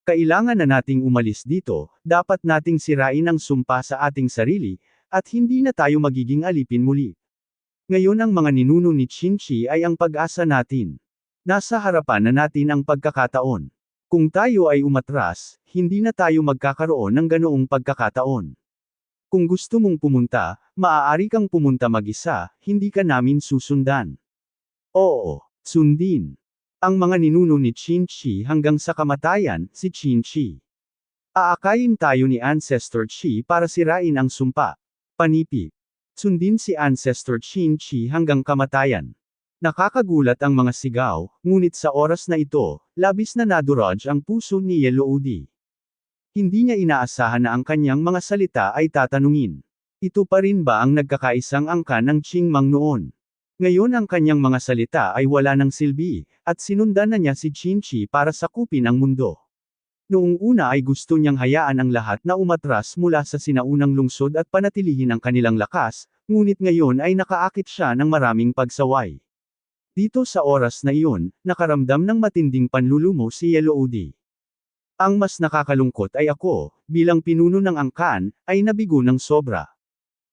Kailangan na nating umalis dito, dapat nating sirain ang sumpa sa ating sarili, at hindi na tayo magiging alipin muli. Ngayon ang mga ninuno ni Chinchi ay ang pag-asa natin. Nasa harapan na natin ang pagkakataon. Kung tayo ay umatras, hindi na tayo magkakaroon ng ganoong pagkakataon. Kung gusto mong pumunta, maaari kang pumunta mag-isa, hindi ka namin susundan. Oo, sundin. Ang mga ninuno ni Chinchi hanggang sa kamatayan, si Chinchi. Aakayin tayo ni Ancestor Chi para sirain ang sumpa. Panipi. Sundin si Ancestor Chinchi hanggang kamatayan. Nakakagulat ang mga sigaw, ngunit sa oras na ito, labis na nadurog ang puso ni Yellow Udi. Hindi niya inaasahan na ang kanyang mga salita ay tatanungin. Ito pa rin ba ang nagkakaisang angkan ng Qingmang noon? Ngayon ang kanyang mga salita ay wala ng silbi, at sinundan na niya si Chinchi para sakupin ang mundo. Noong una ay gusto niyang hayaan ang lahat na umatras mula sa sinaunang lungsod at panatilihin ang kanilang lakas, ngunit ngayon ay nakaakit siya ng maraming pagsaway. Dito sa oras na iyon, nakaramdam ng matinding panlulumo si Yellow Udi. Ang mas nakakalungkot ay ako, bilang pinuno ng angkan, ay nabigo ng sobra.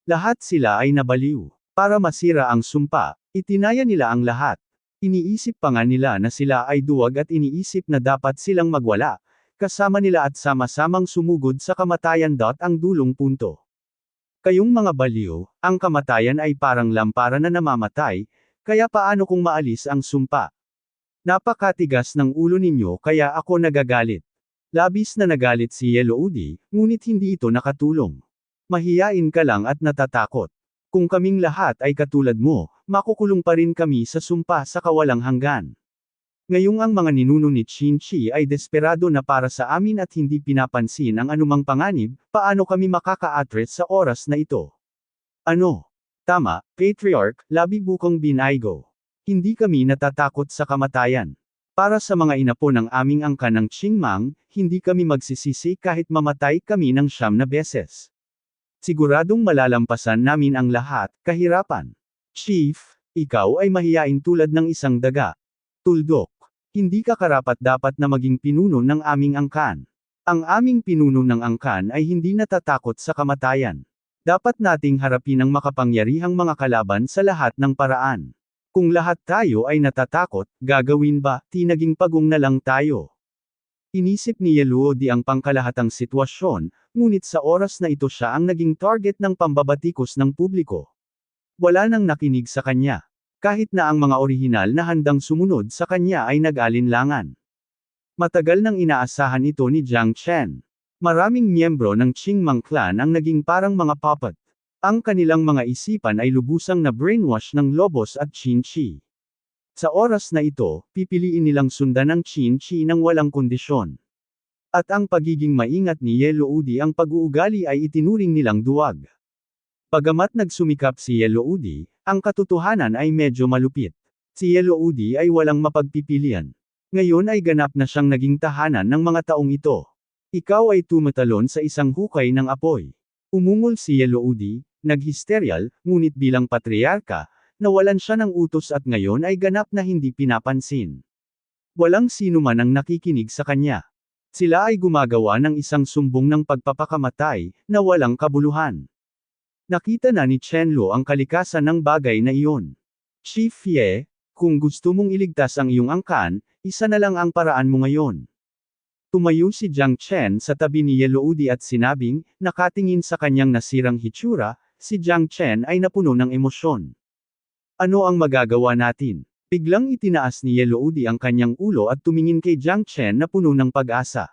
Lahat sila ay nabaliw. Para masira ang sumpa, itinaya nila ang lahat. Iniisip pa nga nila na sila ay duwag at iniisip na dapat silang magwala, kasama nila at sama-samang sumugod sa kamatayan. Ang dulong punto. Kayong mga baliw, ang kamatayan ay parang lampara na namamatay, kaya paano kung maalis ang sumpa? Napakatigas ng ulo ninyo kaya ako nagagalit. Labis na nagalit si Yellow Udi, ngunit hindi ito nakatulong. Mahiyain ka lang at natatakot. Kung kaming lahat ay katulad mo, makukulong pa rin kami sa sumpa sa kawalang hanggan. Ngayong ang mga ninuno ni Chinchi ay desperado na para sa amin at hindi pinapansin ang anumang panganib, paano kami makaka-address sa oras na ito? Ano? Tama, Patriarch, labi bukong binaygo. Hindi kami natatakot sa kamatayan. Para sa mga inapo ng aming angkan ng Qingmang, hindi kami magsisisi kahit mamatay kami ng 9 na beses. Siguradong malalampasan namin ang lahat, kahirapan. Chief, ikaw ay mahiyain tulad ng isang daga. Tuldok. Hindi ka karapat-dapat na maging pinuno ng aming angkan. Ang aming pinuno ng angkan ay hindi natatakot sa kamatayan. Dapat nating harapin ang makapangyarihang mga kalaban sa lahat ng paraan. Kung lahat tayo ay natatakot, gagawin ba, naging pagong na lang tayo. Inisip ni Yellow Udi ang pangkalahatang sitwasyon, ngunit sa oras na ito siya ang naging target ng pambabatikos ng publiko. Wala nang nakinig sa kanya. Kahit na ang mga orihinal na handang sumunod sa kanya ay nag-alinlangan. Matagal nang inaasahan ito ni Jiang Chen. Maraming miyembro ng Qingmang clan ang naging parang mga puppet. Ang kanilang mga isipan ay lubusang na brainwash ng Lobos at Chinchi. Sa oras na ito, pipiliin nilang sundan ang Chinchi ng walang kondisyon. At ang pagiging maingat ni Yellow Udi ang pag-uugali ay itinuring nilang duwag. Bagamat nagsumikap si Yellow Udi, ang katotohanan ay medyo malupit. Si Yellow Udi ay walang mapagpipilian. Ngayon ay ganap na siyang naging tahanan ng mga taong ito. Ikaw ay tumatalon sa isang hukay ng apoy. Umungol si Yellow Udi, naghisteryal, ngunit bilang patriarka, nawalan siya ng utos at ngayon ay ganap na hindi pinapansin. Walang sino man ang nakikinig sa kanya. Sila ay gumagawa ng isang sumbong ng pagpapakamatay, na walang kabuluhan. Nakita na ni Chenlo ang kalikasan ng bagay na iyon. Chief Ye, kung gusto mong iligtas ang iyong angkan, isa na lang ang paraan mo ngayon. Tumayo si Jiang Chen sa tabi ni Yellow Udi at sinabing, nakatingin sa kanyang nasirang hitsura, si Jiang Chen ay napuno ng emosyon. Ano ang magagawa natin? Biglang itinaas ni Yellow Udi ang kanyang ulo at tumingin kay Jiang Chen na puno ng pag-asa.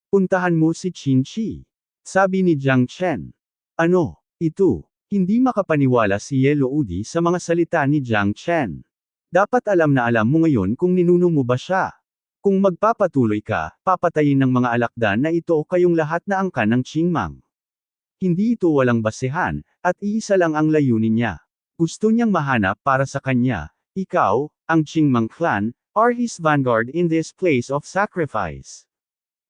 Puntahan mo si Chinchi. Sabi ni Jiang Chen. Ano? Ito. Hindi makapaniwala si Yellow Udi sa mga salita ni Jiang Chen. Dapat alam na alam mo ngayon kung ninuno mo ba siya. Kung magpapatuloy ka, papatayin ng mga alakdan na ito kayong lahat na angkan ng Qingmang. Hindi ito walang basehan, at iisa lang ang layunin niya. Gusto niyang mahanap para sa kanya, ikaw, ang Qingmang clan, are his vanguard in this place of sacrifice.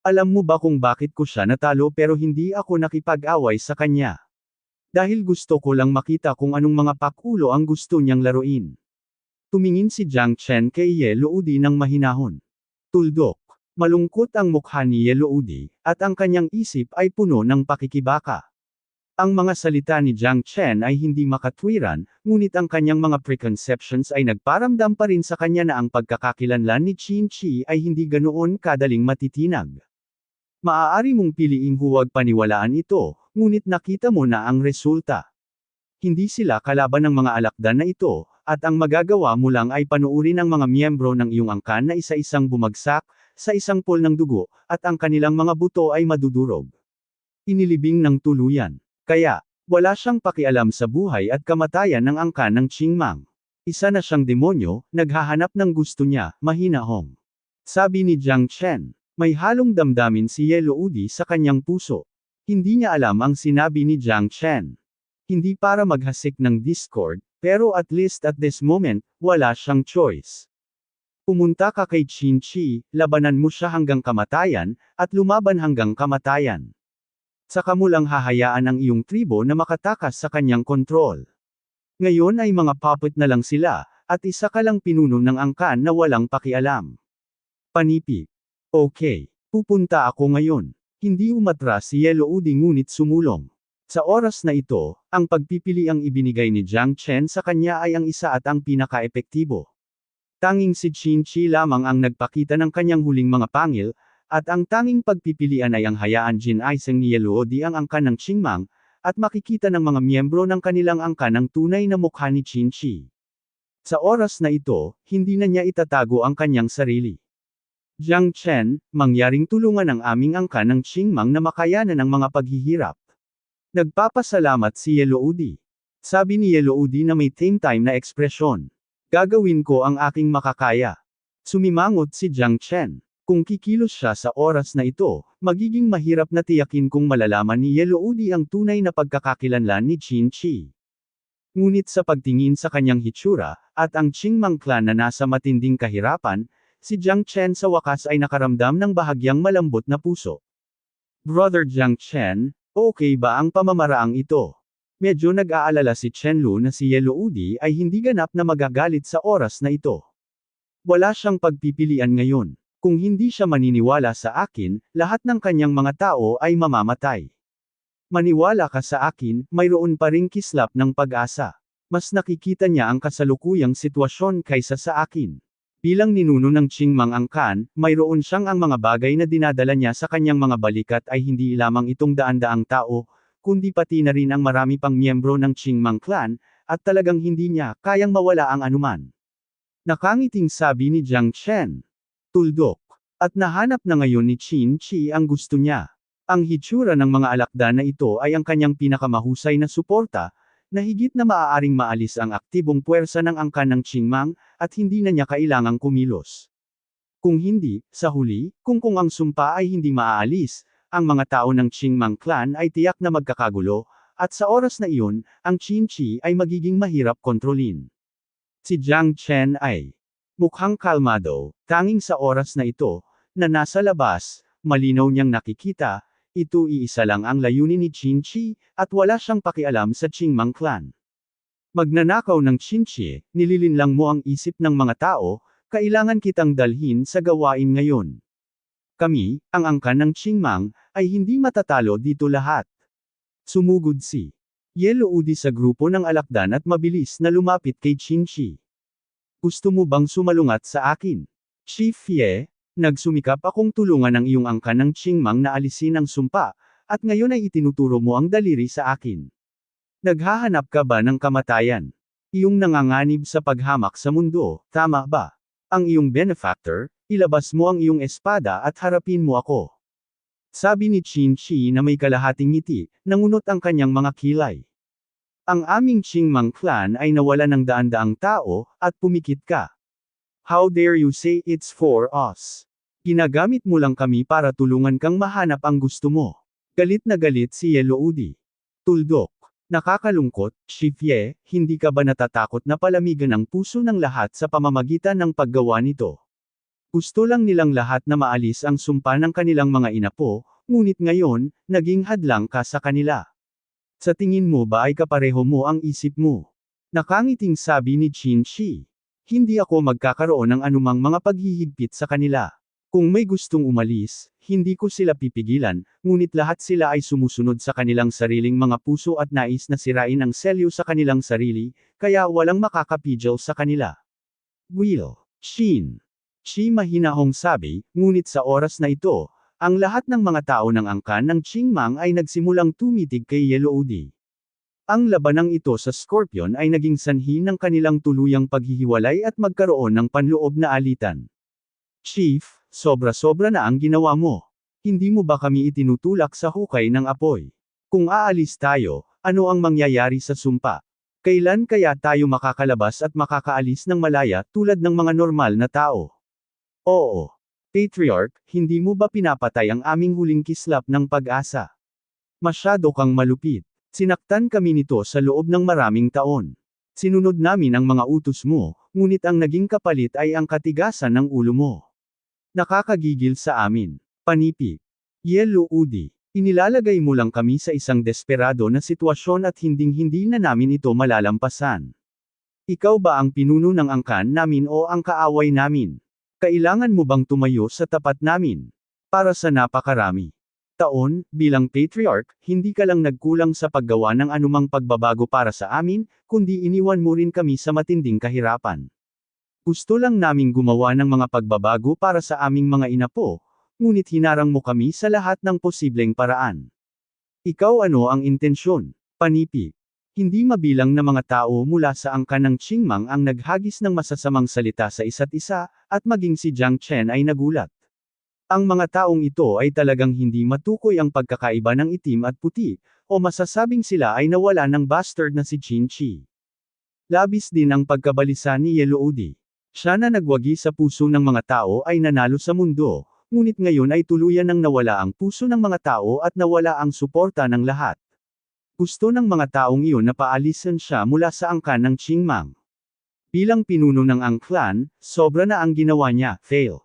Alam mo ba kung bakit ko siya natalo pero hindi ako nakipag-away sa kanya? Dahil gusto ko lang makita kung anong mga pakulo ang gusto niyang laruin. Tumingin si Jiang Chen kay Ye Luodi ng mahinahon. Tuldok. Malungkot ang mukha ni Ye Luodi, at ang kanyang isip ay puno ng pakikibaka. Ang mga salita ni Jiang Chen ay hindi makatwiran, ngunit ang kanyang mga preconceptions ay nagparamdam pa rin sa kanya na ang pagkakakilanlan ni Qin Shi ay hindi ganoon kadaling matitinag. Maaari mong piliing huwag paniwalaan ito, ngunit nakita mo na ang resulta. Hindi sila kalaban ng mga alakdan na ito, at ang magagawa mo lang ay panuurin ang mga miyembro ng iyong angkan na isa-isang bumagsak, sa isang pool ng dugo, at ang kanilang mga buto ay madudurog. Inilibing ng tuluyan. Kaya, wala siyang pakialam sa buhay at kamatayan ng angkan ng Qingmang. Isa na siyang demonyo, naghahanap ng gusto niya, mahinahong. Sabi ni Jiang Chen. May halong damdamin si Ye Luodi sa kanyang puso. Hindi niya alam ang sinabi ni Jiang Chen. Hindi para maghasik ng discord, pero at least at this moment, wala siyang choice. Pumunta ka kay Qin Shi, labanan mo siya hanggang kamatayan, at lumaban hanggang kamatayan. Saka mo lang hahayaan ang iyong tribo na makatakas sa kanyang kontrol. Ngayon ay mga puppet na lang sila, at isa ka lang pinuno ng angkan na walang pakialam. Panipi. Okay, pupunta ako ngayon. Hindi umatras si Ye Luodi ngunit sumulong. Sa oras na ito, ang pagpipili ang ibinigay ni Jiang Chen sa kanya ay ang isa at ang pinaka-epektibo. Tanging si Qin Shi lamang ang nagpakita ng kanyang huling mga pangil, at ang tanging pagpipilian ay ang hayaan Jin Aiseng ni Ye Luodi ang angkan ng Qingmang, at makikita ng mga miyembro ng kanilang angkan ang tunay na mukha ni Qin Shi. Sa oras na ito, hindi na niya itatago ang kanyang sarili. Jiang Chen, mangyaring tulungan ang aming angkan ng Qingmang na makayanan ang mga paghihirap. Nagpapasalamat si Ye Luodi. Sabi ni Ye Luodi na may tame time na ekspresyon. Gagawin ko ang aking makakaya. Sumimangot si Jiang Chen. Kung kikilos siya sa oras na ito, magiging mahirap na tiyakin kung malalaman ni Ye Luodi ang tunay na pagkakakilanlan ni Qin Shi. Ngunit sa pagtingin sa kanyang hitsura, at ang Qingmang clan na nasa matinding kahirapan, si Jiang Chen sa wakas ay nakaramdam ng bahagyang malambot na puso. Brother Jiang Chen, okay ba ang pamamaraang ito? Medyo nag-aalala si Chen Lu na si Ye Luodi ay hindi ganap na magagalit sa oras na ito. Wala siyang pagpipilian ngayon. Kung hindi siya maniniwala sa akin, lahat ng kanyang mga tao ay mamamatay. Maniwala ka sa akin, mayroon pa ring kislap ng pag-asa. Mas nakikita niya ang kasalukuyang sitwasyon kaysa sa akin. Bilang ninuno ng Qingmang angkan, mayroon siyang ang mga bagay na dinadala niya sa kanyang mga balikat ay hindi lamang itong daan-daang tao, kundi pati na rin ang marami pang miyembro ng Qingmang clan, at talagang hindi niya kayang mawala ang anuman. Nakangiting sabi ni Jiang Chen. Tuldok. At nahanap na ngayon ni Qin Shi ang gusto niya. Ang hitsura ng mga alakdan na ito ay ang kanyang pinakamahusay na suporta, na higit na maaaring maalis ang aktibong puwersa ng angkan ng Qingmang, at hindi na niya kailangang kumilos. Kung hindi, sa huli, kung ang sumpa ay hindi maaalis, ang mga tao ng Qingmang clan ay tiyak na magkakagulo, at sa oras na iyon, ang Qin Shi ay magiging mahirap kontrolin. Si Jiang Chen ay mukhang kalmado, tanging sa oras na ito, na nasa labas, malinaw niyang nakikita, ito iisa lang ang layunin ni Qin Shi, at wala siyang pakialam sa Qingmang clan. Magnanakaw ng Qin Shi, nililinlang mo ang isip ng mga tao, kailangan kitang dalhin sa gawain ngayon. Kami, ang angkan ng Qingmang, ay hindi matatalo dito lahat. Sumugod si Ye Luodi sa grupo ng alakdan at mabilis na lumapit kay Qin Shi. Gusto mo bang sumalungat sa akin? Chief Ye, nagsumikap akong tulungan ang iyong angkan ng Qingmang na alisin ang sumpa, at ngayon ay itinuturo mo ang daliri sa akin. Naghahanap ka ba ng kamatayan? Iyong nanganganib sa paghamak sa mundo, tama ba? Ang iyong benefactor, ilabas mo ang iyong espada at harapin mo ako. Sabi ni Qin Shi na may kalahating ngiti, nangunot ang kanyang mga kilay. Ang aming Qingmang clan ay nawala ng daan-daang tao, at pumikit ka. How dare you say it's for us? Ginagamit mo lang kami para tulungan kang mahanap ang gusto mo. Galit na galit si Ye Luodi. Tuldok. Nakakalungkot, Chief Ye, hindi ka ba natatakot na palamigan ang puso ng lahat sa pamamagitan ng paggawa nito? Gusto lang nilang lahat na maalis ang sumpa ng kanilang mga inapo, ngunit ngayon, naging hadlang ka sa kanila. Sa tingin mo ba ay kapareho mo ang isip mo? Nakangiting sabi ni Qin Shi. Hindi ako magkakaroon ng anumang mga paghihigpit sa kanila. Kung may gustong umalis, hindi ko sila pipigilan, ngunit lahat sila ay sumusunod sa kanilang sariling mga puso at nais na sirain ang selyo sa kanilang sarili, kaya walang makakapigil sa kanila. Will. Shin. Chi mahinahong sabi, ngunit sa oras na ito, ang lahat ng mga tao ng angkan ng Qingmang ay nagsimulang tumitig kay Yellow Udi. Ang labanang ito sa Scorpion ay naging sanhi ng kanilang tuluyang paghihiwalay at magkaroon ng panloob na alitan. Chief, sobra-sobra na ang ginawa mo. Hindi mo ba kami itinutulak sa hukay ng apoy? Kung aalis tayo, ano ang mangyayari sa sumpa? Kailan kaya tayo makakalabas at makakaalis ng malaya tulad ng mga normal na tao? Oo. Patriarch, hindi mo ba pinapatay ang aming huling kislap ng pag-asa? Masyado kang malupit. Sinaktan kami nito sa loob ng maraming taon. Sinunod namin ang mga utos mo, ngunit ang naging kapalit ay ang katigasan ng ulo mo. Nakakagigil sa amin. Panipig. Yellow Udi. Inilalagay mo lang kami sa isang desperado na sitwasyon at hinding-hindi na namin ito malalampasan. Ikaw ba ang pinuno ng angkan namin o ang kaaway namin? Kailangan mo bang tumayo sa tapat namin? Para sa napakarami taon, bilang patriarch, hindi ka lang nagkulang sa paggawa ng anumang pagbabago para sa amin, kundi iniwan mo rin kami sa matinding kahirapan. Gusto lang naming gumawa ng mga pagbabago para sa aming mga inapo, ngunit hinarang mo kami sa lahat ng posibleng paraan. Ikaw ano ang intensyon? Panipig. Hindi mabilang na mga tao mula sa angkan ng Qingmang ang naghagis ng masasamang salita sa isa't isa, at maging si Jiang Chen ay nagulat. Ang mga taong ito ay talagang hindi matukoy ang pagkakaiba ng itim at puti, o masasabing sila ay nawala ng bastard na si Qin Shi. Labis din ang pagkabalisa ni Yellow Udi. Siya na nagwagi sa puso ng mga tao ay nanalo sa mundo, ngunit ngayon ay tuluyan nang nawala ang puso ng mga tao at nawala ang suporta ng lahat. Gusto ng mga taong iyon na paalisan siya mula sa angkan ng Qingmang. Bilang pinuno ng Ang Clan, sobra na ang ginawa niya, fail.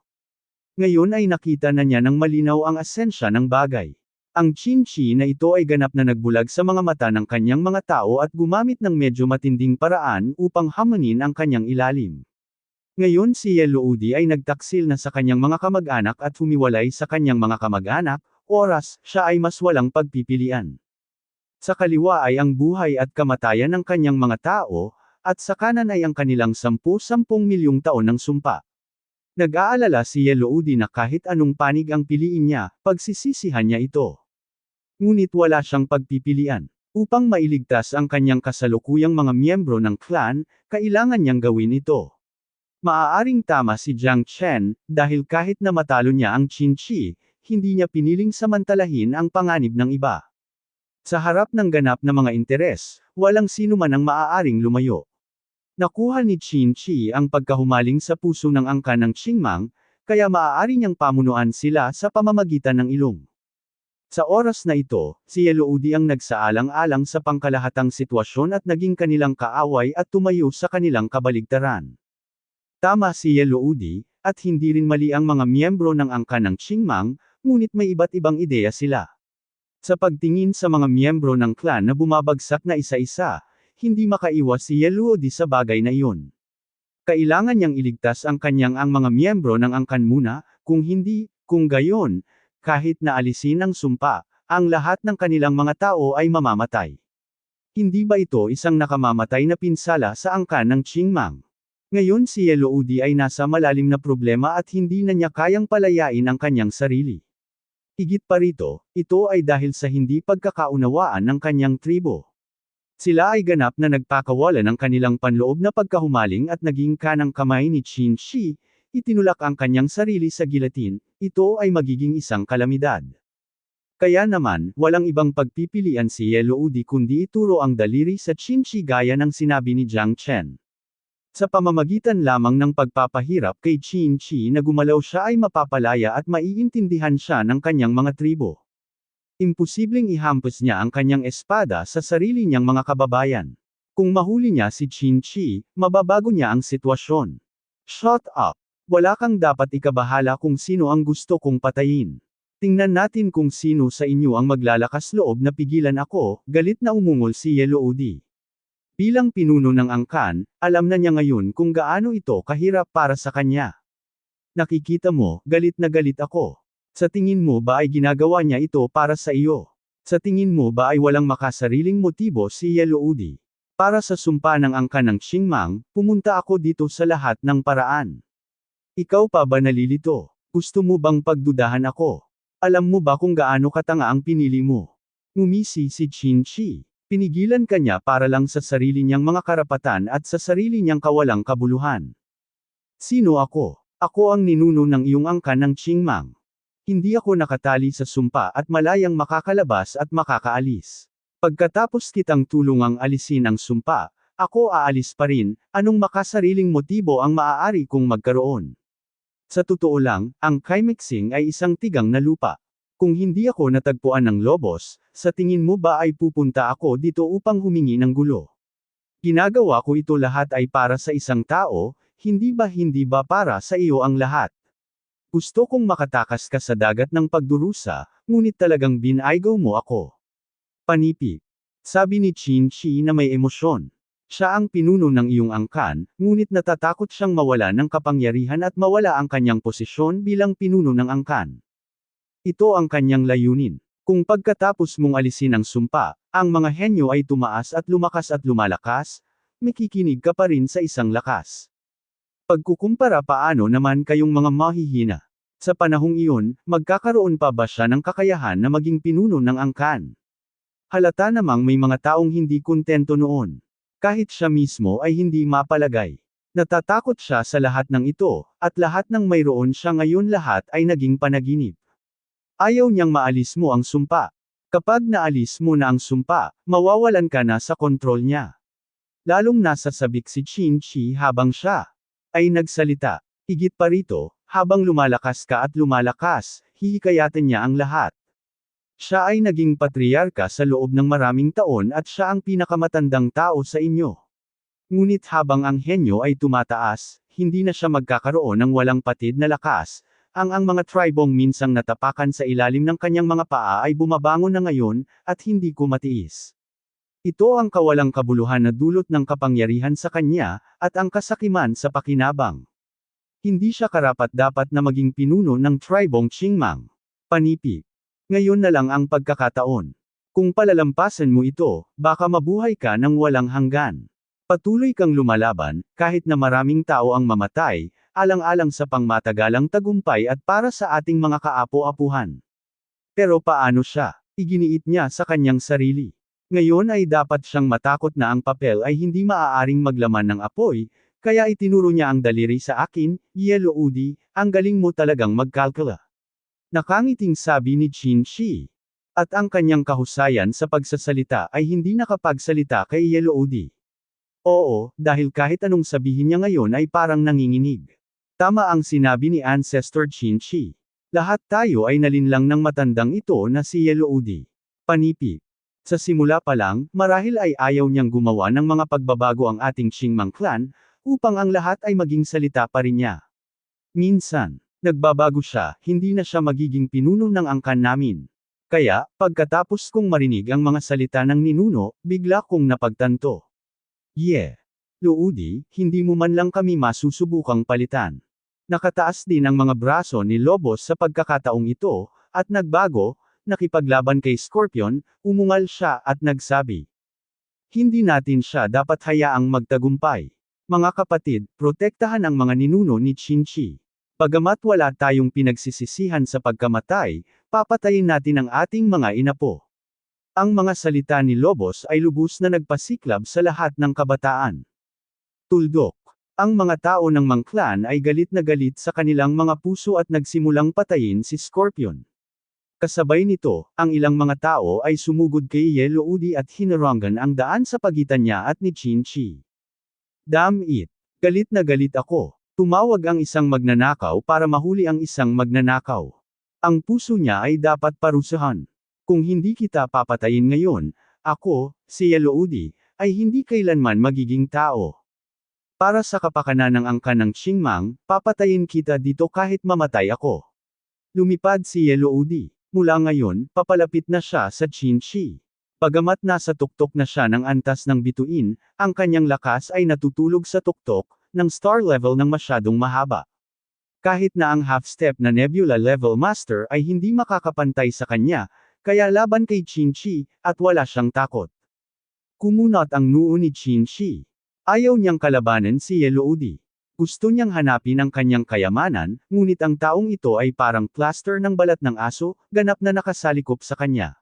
Ngayon ay nakita na niya ng malinaw ang asensya ng bagay. Ang Qin Shi na ito ay ganap na nagbulag sa mga mata ng kanyang mga tao at gumamit ng medyo matinding paraan upang hamanin ang kanyang ilalim. Ngayon si Yellow Udi ay nagtaksil na sa kanyang mga kamag-anak at humiwalay sa kanyang mga kamag-anak, oras, siya ay mas walang pagpipilian. Sa kaliwa ay ang buhay at kamatayan ng kanyang mga tao, at sa kanan ay ang kanilang 10 milyong taon ng sumpa. Nag-aalala si Yellow Udi na kahit anong panig ang piliin niya, pagsisisihan niya ito. Ngunit wala siyang pagpipilian. Upang mailigtas ang kanyang kasalukuyang mga miyembro ng clan, kailangan niyang gawin ito. Maaaring tama si Jiang Chen, dahil kahit na matalo niya ang Qin Shi, hindi niya piniling samantalahin ang panganib ng iba. Sa harap ng ganap na mga interes, walang sino man ang maaaring lumayo. Nakuha ni Qin Shi ang pagkahumaling sa puso ng angkan ng Qingmang, kaya maaari niyang pamunuan sila sa pamamagitan ng ilong. Sa oras na ito, si Yellow Udi ang nagsaalang-alang sa pangkalahatang sitwasyon at naging kanilang kaaway at tumayo sa kanilang kabaligtaran. Tama si Yellow Udi, at hindi rin mali ang mga miyembro ng angkan ng Qingmang, ngunit may iba't ibang ideya sila. Sa pagtingin sa mga miyembro ng clan na bumabagsak na isa-isa, hindi makaiwas si Yellow Udi sa bagay na iyon. Kailangan niyang iligtas ang mga miyembro ng angkan muna, kung hindi, kung gayon, kahit na alisin ang sumpa, ang lahat ng kanilang mga tao ay mamamatay. Hindi ba ito isang nakamamatay na pinsala sa angkan ng Qingmang? Ngayon si Yellow Udi ay nasa malalim na problema at hindi na niya kayang palayain ang kanyang sarili. Higit pa rito, ito ay dahil sa hindi pagkakaunawaan ng kanyang tribo. Sila ay ganap na nagpakawala ng kanilang panloob na pagkahumaling at naging kanang kamay ni Qin Shi, itinulak ang kanyang sarili sa gilatin, ito ay magiging isang kalamidad. Kaya naman, walang ibang pagpipilian si Yellow Udi kundi ituro ang daliri sa Qin Shi gaya ng sinabi ni Jiang Chen. Sa pamamagitan lamang ng pagpapahirap kay Qin Shi na gumalaw siya ay mapapalaya at maiintindihan siya ng kanyang mga tribo. Imposibleng ihampas niya ang kanyang espada sa sarili niyang mga kababayan. Kung mahuli niya si Qin Shi, mababago niya ang sitwasyon. Shut up! Wala kang dapat ikabahala kung sino ang gusto kong patayin. Tingnan natin kung sino sa inyo ang maglalakas loob na pigilan ako, galit na umungol si Yellow Udi. Bilang pinuno ng angkan, alam na niya ngayon kung gaano ito kahirap para sa kanya. Nakikita mo, galit na galit ako. Sa tingin mo ba ay ginagawa niya ito para sa iyo? Sa tingin mo ba ay walang makasariling motibo si Yellow Udi? Para sa sumpa ng angkan ng Qingmang, pumunta ako dito sa lahat ng paraan. Ikaw pa ba nalilito? Gusto mo bang pagdudahan ako? Alam mo ba kung gaano katanga ang pinili mo? Ngumisi si Qin Shi. Pinigilan kanya para lang sa sarili niyang mga karapatan at sa sarili niyang kawalang kabuluhan. Sino ako? Ako ang ninuno ng iyong angkan ng Qingmang. Hindi ako nakatali sa sumpa at malayang makakalabas at makakaalis. Pagkatapos kitang tulungang alisin ang sumpa, ako aalis pa rin, anong makasariling motibo ang maaari kong magkaroon? Sa totoo lang, ang Kaimixing ay isang tigang na lupa. Kung hindi ako natagpuan ng lobos, sa tingin mo ba ay pupunta ako dito upang humingi ng gulo? Ginagawa ko ito lahat ay para sa isang tao, hindi ba para sa iyo ang lahat? Gusto kong makatakas ka sa dagat ng pagdurusa, ngunit talagang binaygaw mo ako. Panipi. Sabi ni Qin Shi na may emosyon. Siya ang pinuno ng iyong angkan, ngunit natatakot siyang mawala ng kapangyarihan at mawala ang kanyang posisyon bilang pinuno ng angkan. Ito ang kanyang layunin. Kung pagkatapos mong alisin ang sumpa, ang mga henyo ay tumaas at lumalakas, makikinig ka pa rin sa isang lakas. Pagkukumpara paano naman kayong mga mahihina? Sa panahong iyon, magkakaroon pa ba siya ng kakayahan na maging pinuno ng angkan? Halata namang may mga taong hindi kontento noon. Kahit siya mismo ay hindi mapalagay. Natatakot siya sa lahat ng ito, at lahat ng mayroon siya ngayon lahat ay naging panaginip. Ayaw niyang maalis mo ang sumpa. Kapag naalis mo na ang sumpa, mawawalan ka na sa kontrol niya. Lalong nasa sabik si Qin Shi habang siya ay nagsalita. Higit pa rito, habang lumalakas ka at lumalakas, hihikayatin niya ang lahat. Siya ay naging patriarka sa loob ng maraming taon at siya ang pinakamatandang tao sa inyo. Ngunit habang ang henyo ay tumataas, hindi na siya magkakaroon ng walang patid na lakas, ang mga tribong minsang natapakan sa ilalim ng kanyang mga paa ay bumabangon na ngayon, at hindi ko matiis. Ito ang kawalang kabuluhan na dulot ng kapangyarihan sa kanya, at ang kasakiman sa pakinabang. Hindi siya karapat-dapat na maging pinuno ng tribong Qingmang. Panipi. Ngayon na lang ang pagkakataon. Kung palalampasan mo ito, baka mabuhay ka ng walang hanggan. Patuloy kang lumalaban, kahit na maraming tao ang mamatay, alang-alang sa pangmatagalang tagumpay at para sa ating mga kaapo-apuhan. Pero paano siya? Iginiit niya sa kanyang sarili. Ngayon ay dapat siyang matakot na ang papel ay hindi maaaring maglaman ng apoy, kaya itinuro niya ang daliri sa akin, Yellow Udi, ang galing mo talagang magkalkula. Nakangiting sabi ni Qin Shi. At ang kanyang kahusayan sa pagsasalita ay hindi nakapagsalita kay Yellow Udi. Oo, dahil kahit anong sabihin niya ngayon ay parang nanginginig. Tama ang sinabi ni Ancestor Qin Shi. Lahat tayo ay nalinlang ng matandang ito na si Yellow Udi. Panipi. Sa simula pa lang, marahil ay ayaw niyang gumawa ng mga pagbabago ang ating Qingmang clan, upang ang lahat ay maging salita pa rin niya. Minsan, nagbabago siya, hindi na siya magiging pinuno ng angkan namin. Kaya, pagkatapos kong marinig ang mga salita ng ninuno, bigla kong napagtanto. Luudi, hindi mo man lang kami masusubukang palitan. Nakataas din ang mga braso ni Lobos sa pagkakataong ito, at nagbago, nakipaglaban kay Scorpion, umungal siya at nagsabi. Hindi natin siya dapat hayaang magtagumpay. Mga kapatid, protektahan ang mga ninuno ni Qin Shi. Bagamat wala tayong pinagsisisihan sa pagkamatay, papatayin natin ang ating mga inapo. Ang mga salita ni Lobos ay lubos na nagpasiklab sa lahat ng kabataan. Tuldok. Ang mga tao ng Mang Clan ay galit na galit sa kanilang mga puso at nagsimulang patayin si Scorpion. Kasabay nito, ang ilang mga tao ay sumugod kay Yellow Udi at hinarangan ang daan sa pagitan niya at ni Qin Shi. Damn it! Galit na galit ako. Tumawag ang isang magnanakaw para mahuli ang isang magnanakaw. Ang puso niya ay dapat parusahan. Kung hindi kita papatayin ngayon, ako, si Yellow Udi, ay hindi kailanman magiging tao. Para sa kapakanan ng angkan ng Qingmang, papatayin kita dito kahit mamatay ako. Lumipad si Yellow Udi. Mula ngayon, papalapit na siya sa Chin-Chi. Bagamat nasa tuktok na siya ng antas ng bituin, ang kanyang lakas ay natutulog sa tuktok ng star level ng masyadong mahaba. Kahit na ang half-step na Nebula level master ay hindi makakapantay sa kanya, kaya laban kay Chin-Chi, at wala siyang takot. Kumunot ang noo ni Chin-Chi. Ayaw niyang kalabanan si Yellow Udi. Gusto niyang hanapin ang kanyang kayamanan, ngunit ang taong ito ay parang plaster ng balat ng aso, ganap na nakasalikop sa kanya.